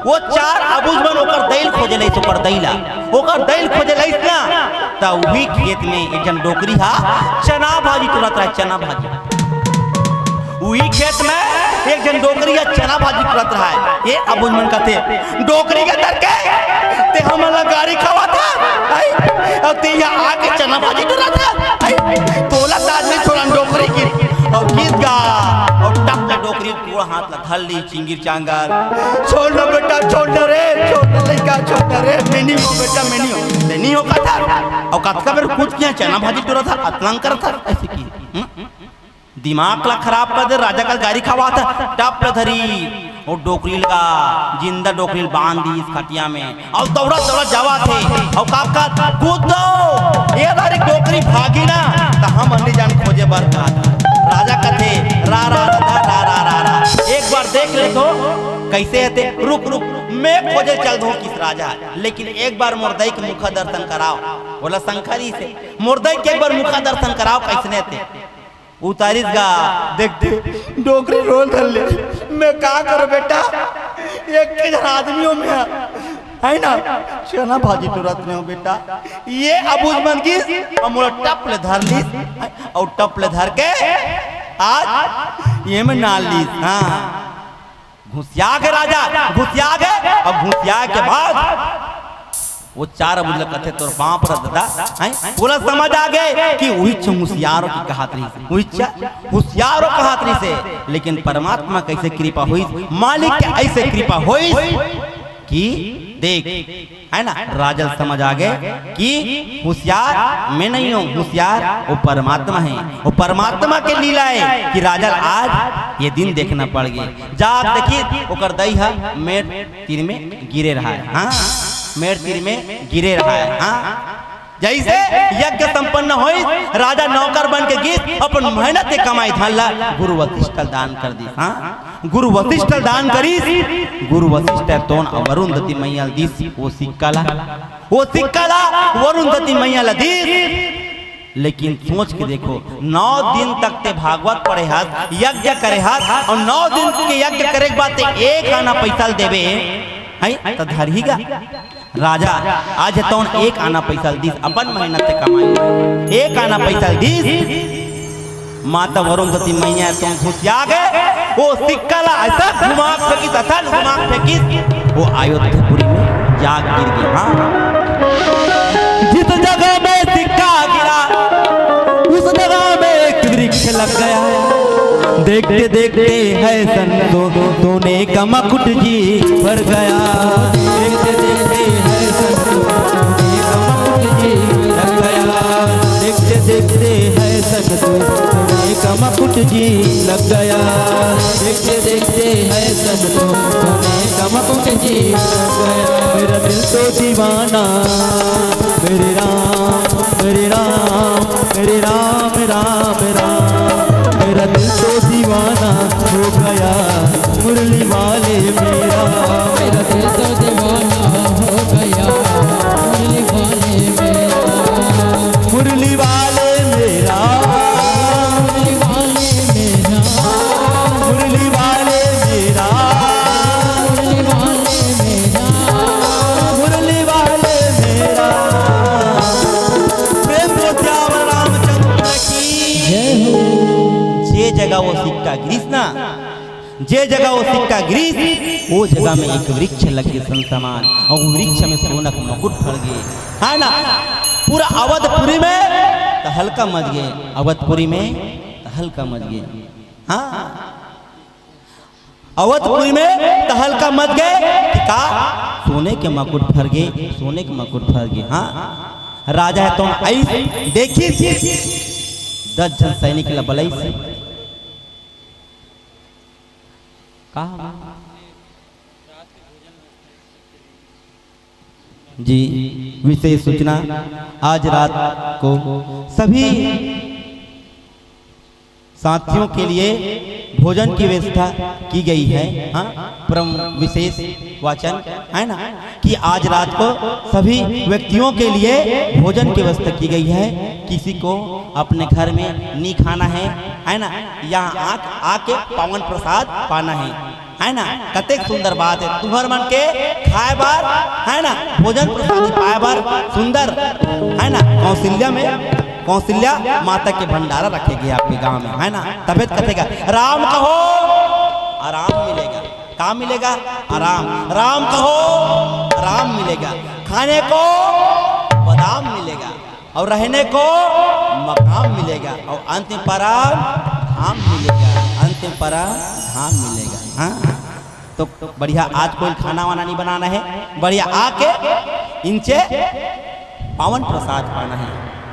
वो 4 अबूझ बन ओकर दैल खोजे लई, ओकर दैला ओकर दैल खोजे लई ना, त वही खेत में एक जन डोकरी हा चना भाजी तुरत रहा, चना भाजी। वही खेत में एक जन डोकरी हा चना भाजी तुरत रहा है। ये अबूझ मन कहते डोकरी के दर के ते हमला गाड़ी खावा था, और ते यहाँ आके चना भाजी तुरत रहा, तोला ताज नहीं छोड़ा डोकरी की। और गीत गा और टप ला डोकरी पूरा हाथ ला धल ली चिंगिर चांगार। छोड़ ना बेटा, छोड़ ना रे, छोड़ ना लइका, छोड़ ना रे, मैनी हो बेटा, मैनी हो, नहीं हो का था। और कतका बेर कूद किया चना भाजी टोरा था, अतलंग कर था, ऐसे की दिमाग ला खराब कर दे। राजा का गाड़ी खावा था, टप ला धरी और डोकरी लगा, जिंदा डोकरी बांध दी इस खटिया में, और दौड़ा दौड़ा जावा थे। और काका कूद दो, ये बारी डोकरी भागी ना तो हम अन्य जान खोजे बर का। राजा कथे रा रा रा रा रा रा रा, एक बार देख ले तो कैसे हते, रुक रुक मैं खोजे चल दूं किस राजा, लेकिन एक बार मुर्दाई के मुखा दर्शन कराओ। बोला शंकरी से मुर्दाई के एक बार मुखा दर्शन कराओ, कैसने थे उतारिस गा। देखते डोकरी रोल धर ले, मैं का करो बेटा, एक के जन आदमियों में है ना, चना भाजी तुरंत में हो बेटा। ये अबूझ मन की और टप ले धर ली, और टप ले धर के आज ये में नाल ली। हाँ, घुसिया के राजा घुसिया गए, और घुसिया के बाद वो 4 अबूझ कथे तोर बाप पर दादा पूरा समझ आ गए कि वही होशियारों की कहातरी से, वही होशियारों कहातरी से। लेकिन परमात्मा कैसे कृपा हुई, मालिक के ऐसे कृपा हुई कि देख, है ना, राजा समझ आ गए कि होशियार मैं नहीं हूँ, होशियार वो परमात्मा है। वो परमात्मा के लीला है कि राजा आज ये दिन देखना पड़ गया। जाग देखिए ओकर दई है मेर तीर में गिरे रहा है। हाँ, मेर तीर में गिरे रहा है। हाँ, जैसे यज्ञ संपन्न होई, राजा नौकर बन के गीत अपन मेहनत के कमाई धनला गुरु वशिष्ठ दान कर दी। हाँ, गुरु वशिष्ठ दान करी, गुरु वशिष्ठ तोन वरुंधति मैया दीस वो सिक्काला वरुंधति मैया दीस। लेकिन सोच के देखो 9 दिन तक ते भागवत पढ़े हाथ, यज्ञ करे हाथ, और 9 दिन के यज्ञ करे के बाद एक आना पैसा देवे है तो धरहीगा। राजा आज तौन 1 आना पैसा दीस, अपन मेहनत से कमाई 1 आना पैसा दीस। माता वरुणवती मैया तुम घुसिया गए वो सिक्का ला ऐसा घुमा फेंकी तथा घुमा फेंकी वो अयोध्यापुरी में जाग गिर गया। हाँ जिस जगह में सिक्का गिरा उस जगह में एक वृक्ष लग गया। देखते देखते है संतो सोने का मकुट जी भर गया। देखते देखते है संतो सोने का मकुट जी लग गया। देखते देखते है संतो सोने का मकुट जी लग गया। देखते देखते है संतो सोने का मकुट जी लग गया। मेरा दिल तो दीवाना मेरे राम मेरे राम मेरे राम राम राम। मेरा दिल तो दीवाना हो गया मुरली वाले मेरा। मेरा दिल तो दीवाना हो गया मुरली वाले मेरा। मुरली वाले मेरा मुरली वाले मेरा। मुरली वाले मेरा मुरली वाले मेरा। मुरली वाले मेरा। प्रेम से श्याम रामचंद्र की जय हो। जे जगह वो सिक्का गिरीश ना जे जगह वो सिक्का गिरीश वो जगह में एक वृक्ष लगे संसमान और वो वृक्ष में सोनक मुकुट फल गए। है ना पूरा अवधपुरी में तो हल्का मच गए। अवधपुरी में तो हल्का मच गए। हाँ अवधपुरी में तो हल्का मच गए कि का सोने के मुकुट फर गए। सोने के मुकुट फर गए। हाँ राजा है तुम ऐसे देखी 10 जन सैनिक लबलई से कहा जी विशेष सूचना आज रात को सभी साथियों के लिए भोजन की व्यवस्था की गई है। हाँ परम विशेष वचन है ना कि आज रात को सभी व्यक्तियों के लिए भोजन की व्यवस्था की गई है। किसी को अपने घर में नहीं खाना है ना यहाँ आके पावन प्रसाद पाना है ना। कतेक सुंदर बात है तुम्हार मन के खाए बार है ना भोजन प्रसाद पाए बार सुंदर है ना। कौशल्या माता के भंडारा रखेगी आपके गांव में है ना। तबियत कटेगा राम कहो आराम मिलेगा। काम मिलेगा आराम। राम कहो आराम मिलेगा। खाने को बादाम मिलेगा और रहने को मकाम मिलेगा और अंतिम पराम धाम मिलेगा। अंतिम पराम धाम मिलेगा। हाँ तो बढ़िया आज कोई खाना वाना नहीं बनाना है। बढ़िया आके इनसे पावन प्रसाद पाना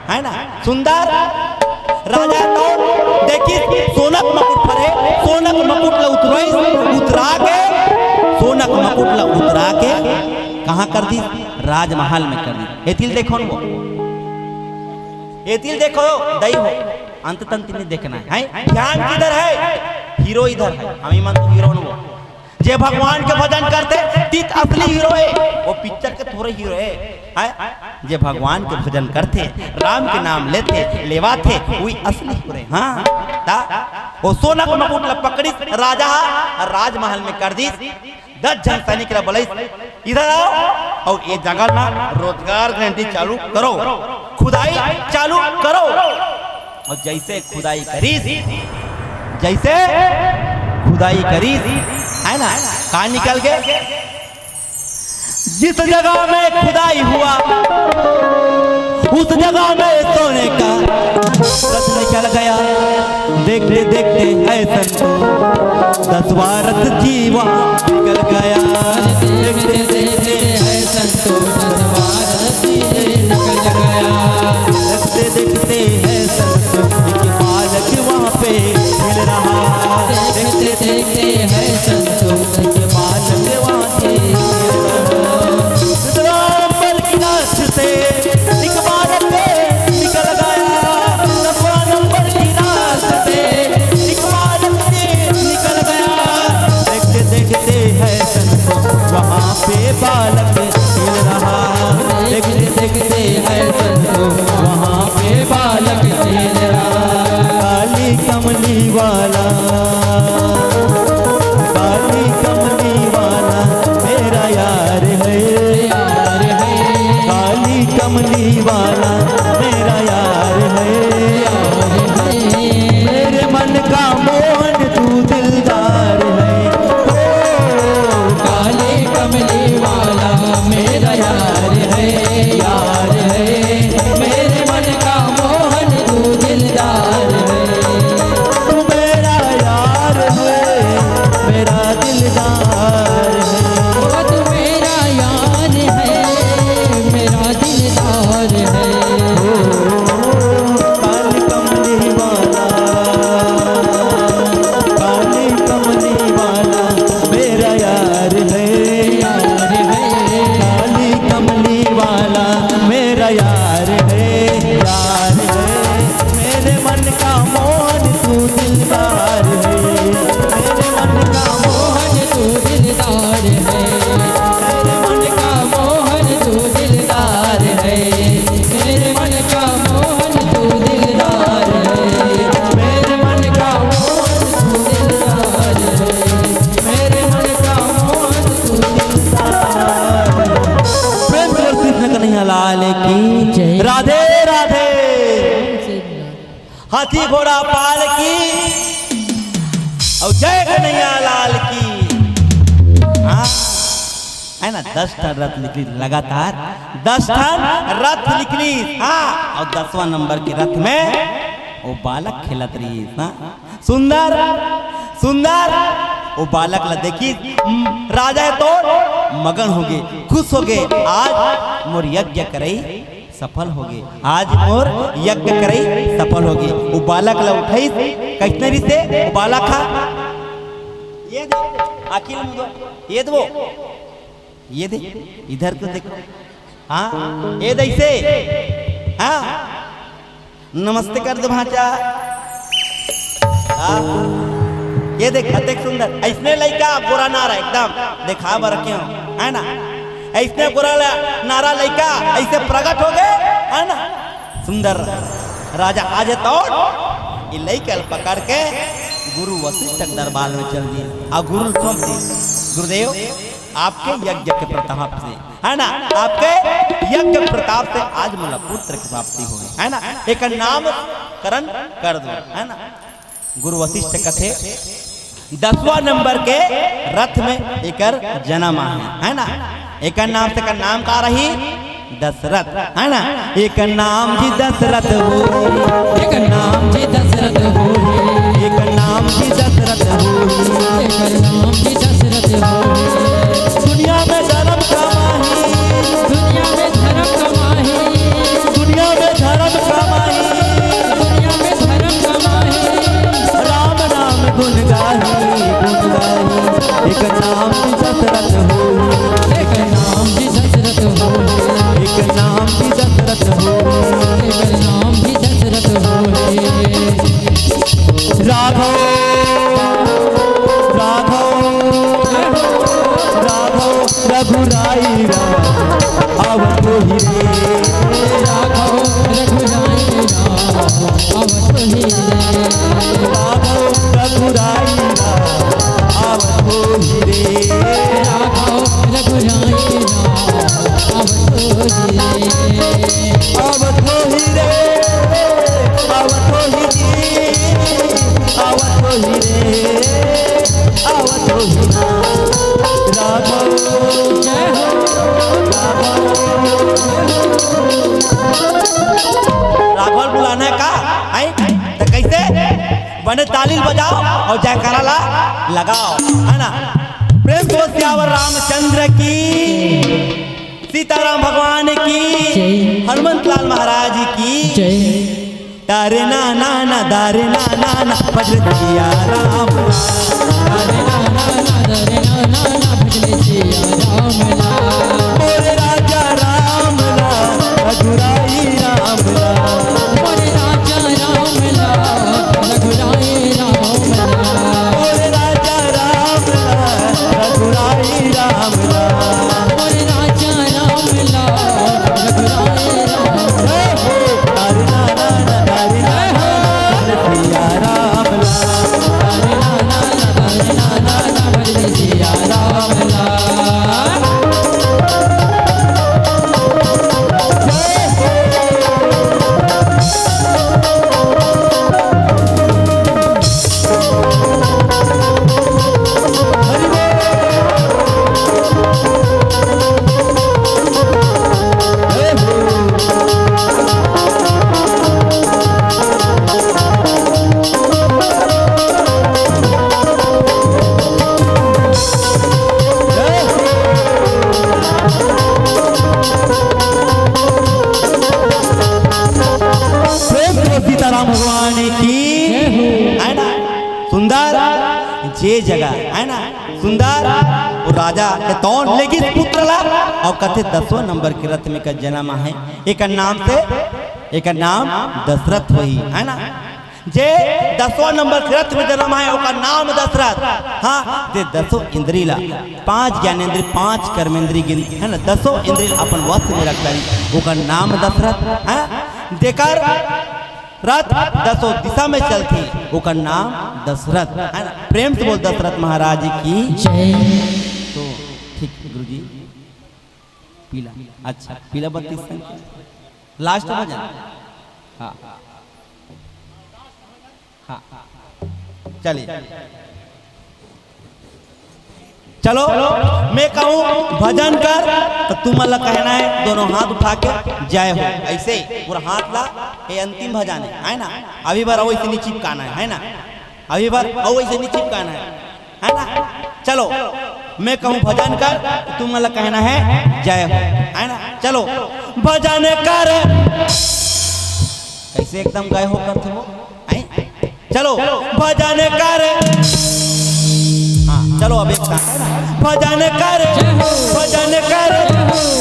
है ना। सुंदर राजा तो देखी सोनक मुकुट फरे सोनक मुकुट ला उतरा के सोनक मुकुट ला उतरा के कहाँ कर दी राजमहल में कर दी। एतिल देखो वो एतिल देखो दई हो अंत तंत नहीं देखना है। ध्यान किधर है हीरो इधर है। हम मन तो हीरो न वो जे भगवान के भजन करते तीत असली हीरो है। वो पिक्चर के थोड़े हीरो है जे भगवान के भजन करते राम के नाम लेते लेवाते वही असली हीरो है। हाँ ता वो सोनक मुकुट ला पकड़ी राजा राजमहल में कर दी। 10 जन सैनिक ला बोले इधर आओ और ये जगह ना रोजगार गारंटी चालू करो खुदाई चालू करो। और जैसे खुदाई करी है ना कहाँ निकल गए। जिस जगह में खुदाई हुआ उस जगह में सोने का रथ निकल गया। देखते देखते है संतो 10 रथ जीवा निकल गया। देखते देखते है संतो 10 रथ निकल गया। देखते देखते है संतो एक बालक वहाँ पे मिल रहा। देखते देखते है संतो एक बालक वहाँ से मिल रहा। राम बलकीनाथ से एक बालक निकल गया। नंबर की रात से एक बालक निकल गया। देखते देखते है संतो वहाँ पे बालक मिल रहा। देखते देखते है संतो वहाँ पे बालक मिल रहा। काली कमली वाला मेरा यार है। काली कमली वाला मेरा यार है। कन्हैया लाल की जय। राधे राधे। हाथी घोड़ा पाल की और जय कन्हैया लाल की। हाँ है ना, 10 टन रथ निकली लगातार, 10 टन रथ निकली। हाँ और 10वां नंबर के रथ में वो बालक खेलत रही। हाँ सुंदर सुंदर वो बालक ला देखी राजा है तो मगन हो गए, खुश हो गए। आज मोर यज्ञ करई सफल हो गए, आज मोर यज्ञ करई सफल हो गए। वो बालक ला उठाई कैसने से वो बालक खा ये दे आखिर ये दो ये दे इधर को देखो। हाँ ये दैसे हाँ नमस्ते कर दो भाचा। हाँ ये देख देख सुंदर ऐसने लड़का गोरा नारा एकदम देखा बर क्यों है ना, ऐसने गोरा नारा लड़का ऐसे प्रकट हो गए है ना। सुंदर राजा आज तो ये लड़का पकड़ के गुरु वशिष्ठ के दरबार में चल दिए और गुरु सौंप दिए। गुरुदेव आपके यज्ञ के प्रताप से है ना, आपके यज्ञ प्रताप से आज मला पुत्र की प्राप्ति हुई है ना, एक नामकरण कर दो है ना। गुरु वशिष्ठ कथे 10वां नंबर के रथ में एक जन्म है ना। एक नाम से का नाम का रही दशरथ है ना। एक नाम जी दशरथ हो, एक नाम जी दशरथ हो, एक नाम जी दशरथ हो, एक नाम जी दशरथ हो। दुनिया में धर्म कमाही, दुनिया में धर्म कमाही, दुनिया में धर्म कमाही, दुनिया में धर्म कमाही। राम नाम गुण गाही गुण गाही। एक नाम जी दशरथ हो, एक नाम जी दशरथ हो, एक नाम जी दशरथ हो, एक नाम जी दशरथ हो। राघव राघव राघव रघुराई राम अवध हीरे। राघव रघुराई राम अवध हीरे। राघव रघुराई राम अवध हीरे। राघव रघुराई राम अवध हीरे। अवध हीरे अवध हीरे अवध हीरे अवध हीरे। राघव जय हो राघव बुलाना का है तो कैसे बने ताली बजाओ और जयकारा ला लगाओ है ना। प्रेम को सियावर रामचंद्र की, सीताराम भगवान की, हनुमंत लाल महाराज की जय। तारे ना ना ना दारे ना ना ना भजन सिया राम। हरे नाना हरे नाना भजने सिया राम लाल। मोरे राजा राम लाल रघुराई राम लाल। मोरे राजा राम लाल रघुराई राम लाल। मोरे राजा राम लाल रघुराई राम लाल। मोरे राजा राम लाल रघुराई राम लाल। तारे ना ना ना दारे ना ना भजन सिया राम लाल। हरे नाना भजने सिया राम लाल। सीताराम भगवान की है ना। सुंदर जे जगह है ना, सुंदर और राजा के तौन लेकिन पुत्र ला और कथे 10वां नंबर के रथ में का जन्म है। एक नाम से एक नाम दशरथ हुई है ना। जे 10वां नंबर के रथ में जन्म है ओका नाम दशरथ। हाँ जे 10 इंद्री ला 5 ज्ञानेंद्री 5 कर्मेंद्री गिन है ना, 10 इंद्री अपन वश में रखता ओका नाम दशरथ है। देकर रथ 10 दिशा में चलती ओका नाम दशरथ है ना। प्रेम से बोल दशरथ महाराज की जय। तो ठीक गुरुजी पीला, अच्छा पीला 32 संख्या लास्ट भजन। हाँ हाँ चलिए चलो मैं कहूँ भजन कर तो तुम अल्लाह कहना है दोनों हाथ उठा के जय हो, ऐसे पूरा हाथ ला। ये अंतिम भजन है ना, अभी बार वैसे नहीं चिपकाना है ना, अभी बार वैसे नहीं चिपकाना है ना। चलो मैं कहूँ भजन कर तो तुम अल्लाह कहना है जय हो, है ना। चलो भजन कर, कैसे एकदम गए हो करते हो। चलो भजन कर, हाँ चलो अब एक साथ भजन कर, भजन कर,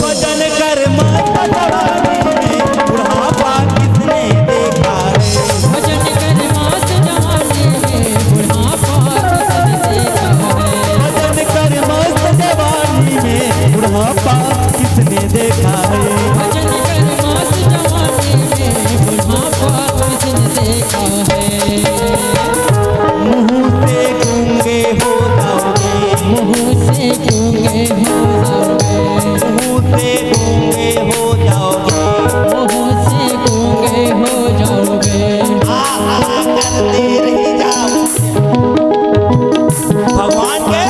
भजन कर माता जवानी में बुढ़ापा किसने देखा है। भजन कर माता जवानी में बुढ़ापा किसने देखा है। भजन कर मस्त जवानी में बुढ़ापा किसने देखा है। भजन कर माता जवानी में बुढ़ापा किसने देखा है। मुँह से गूंगे हो जाओगे, मुँह से गूंगे हो जाओगे, मुँह से गूंगे हो जाओगे, मुँह से गूंगे हो जाओगे। करते रह जाओ भगवान के,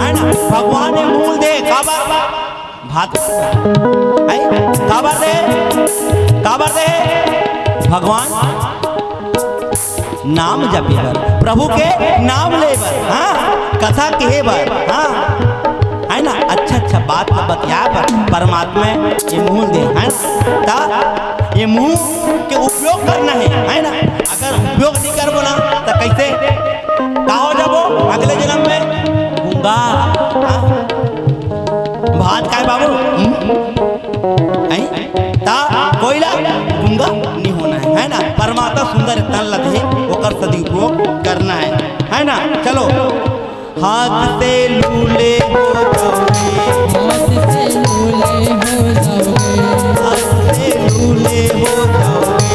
है ना। भगवान ने मूल दे काबर भात है, काबर दे, काबर दे भगवान नाम जपे बर, प्रभु के नाम ले बर, हाँ कथा कहे बर, हाँ है ना। अच्छा अच्छा बात बतिया पर परमात्मा ये मूल दे, है ना। ये मुंह के उपयोग करना है ना। अगर उपयोग नहीं करबो ना तो कैसे का हो जाबो अगले जन्म में गूंगा। भात खाए बाबू ता कोयला गूंगा नहीं होना है ना। परमात्मा सुंदर तन लगे ओकर सदुपयोग करना है ना। चलो हाथ से लूले हो जाओगे, हाथ से लूले हो जाओगे, हाथ से लूले हो जाओगे,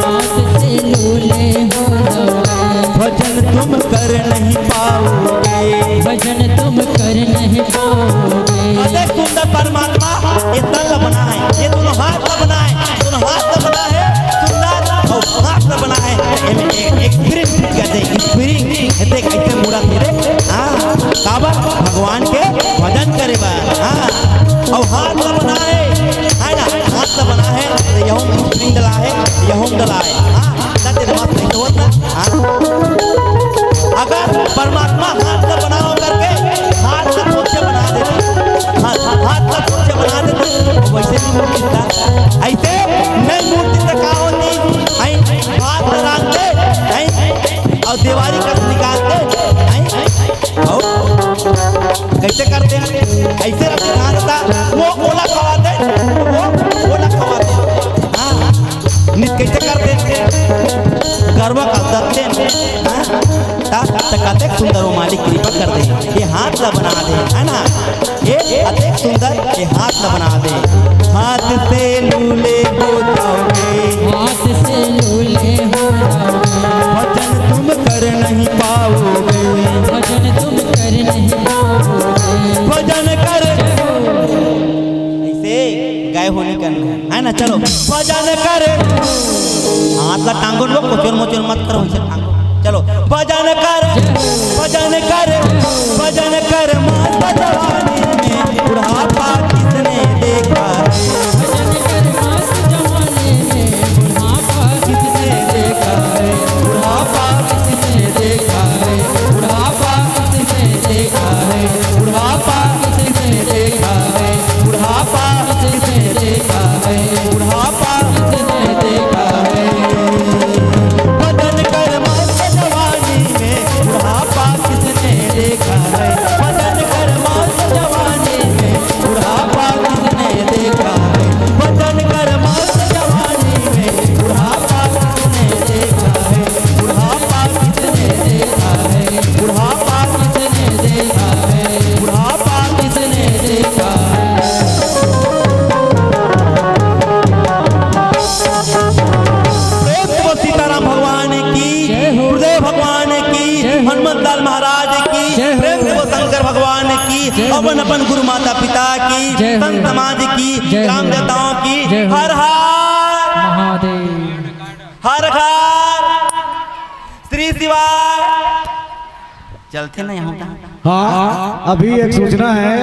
हाथ से लूले हो जाओगे। भजन तुम कर नहीं पाओगे, भजन तुम कर नहीं पाओगे। अरे सुंदर परमात्मा ये तन बना है, ये दोनों हाथ का बना है, दोनों हाथ का बना है सुंदर और हाथ का बना है। एक स्प्रिंग कहते हैं, स्प्रिंग कहते कैसे मुड़ा तेरे, हाँ काबर भगवान के भजन करे बा, हाँ और हाथ का बना है ना, हाथ का बना है यहों स्प्रिंग डला है, यहों डला है, हाँ सत्य बात नहीं तो होता। हाँ अगर परमात्मा हाथ का बनाओ करके हाथ का सोचे बना देते, हाथ का सोचे बना देते वैसे नहीं मूर्ति था, ऐसे नहीं मूर्ति से का होती हाथ लगाते और दीवारी कट निकालते कैसे करते हैं, ऐसे रखते था वो ओला खवाते, वो ओला खवाते, हाँ कैसे करते गर्व का करते अतेक सुंदर वो मालिक कृपा कर दे, ये हाथ ला बना दे, है ना। ये अतेक सुंदर ये हाथ ला बना दे। हाथ से लूले हो जाओगे, हाथ से लूले हो जाओगे, भजन तुम कर नहीं पाओगे, भजन तुम कर नहीं पाओगे। भजन कर ऐसे गाय होने करना है ना। चलो भजन कर, हाथ ला टांगो लोग कोचोर मोचोर मत करो ऐसे टांगो। चलो भजन कर, भजन कर, भजन कर माता जवानी में बुढ़ापा किसने देखा है। भजन कर माता जवानी में बुढ़ापा किसने देखा है। बुढ़ापा किसने देखा है, बुढ़ापा किसने देखा है, बुढ़ापा किसने देखा है, बुढ़ापा किसने देखा है, बुढ़ापा किसने देखा है। भजन कर माता जवानी में बुढ़ापा किसने देखा है। भजन कर माता अपन अपन गुरु माता पिता की, जय हो। संत समाज की, जय हो। ग्राम देवताओं की, जय हो। हर हर महादेव। हर हर श्री शिवाय। चलते ना यहाँ। हाँ, अभी एक सूचना है।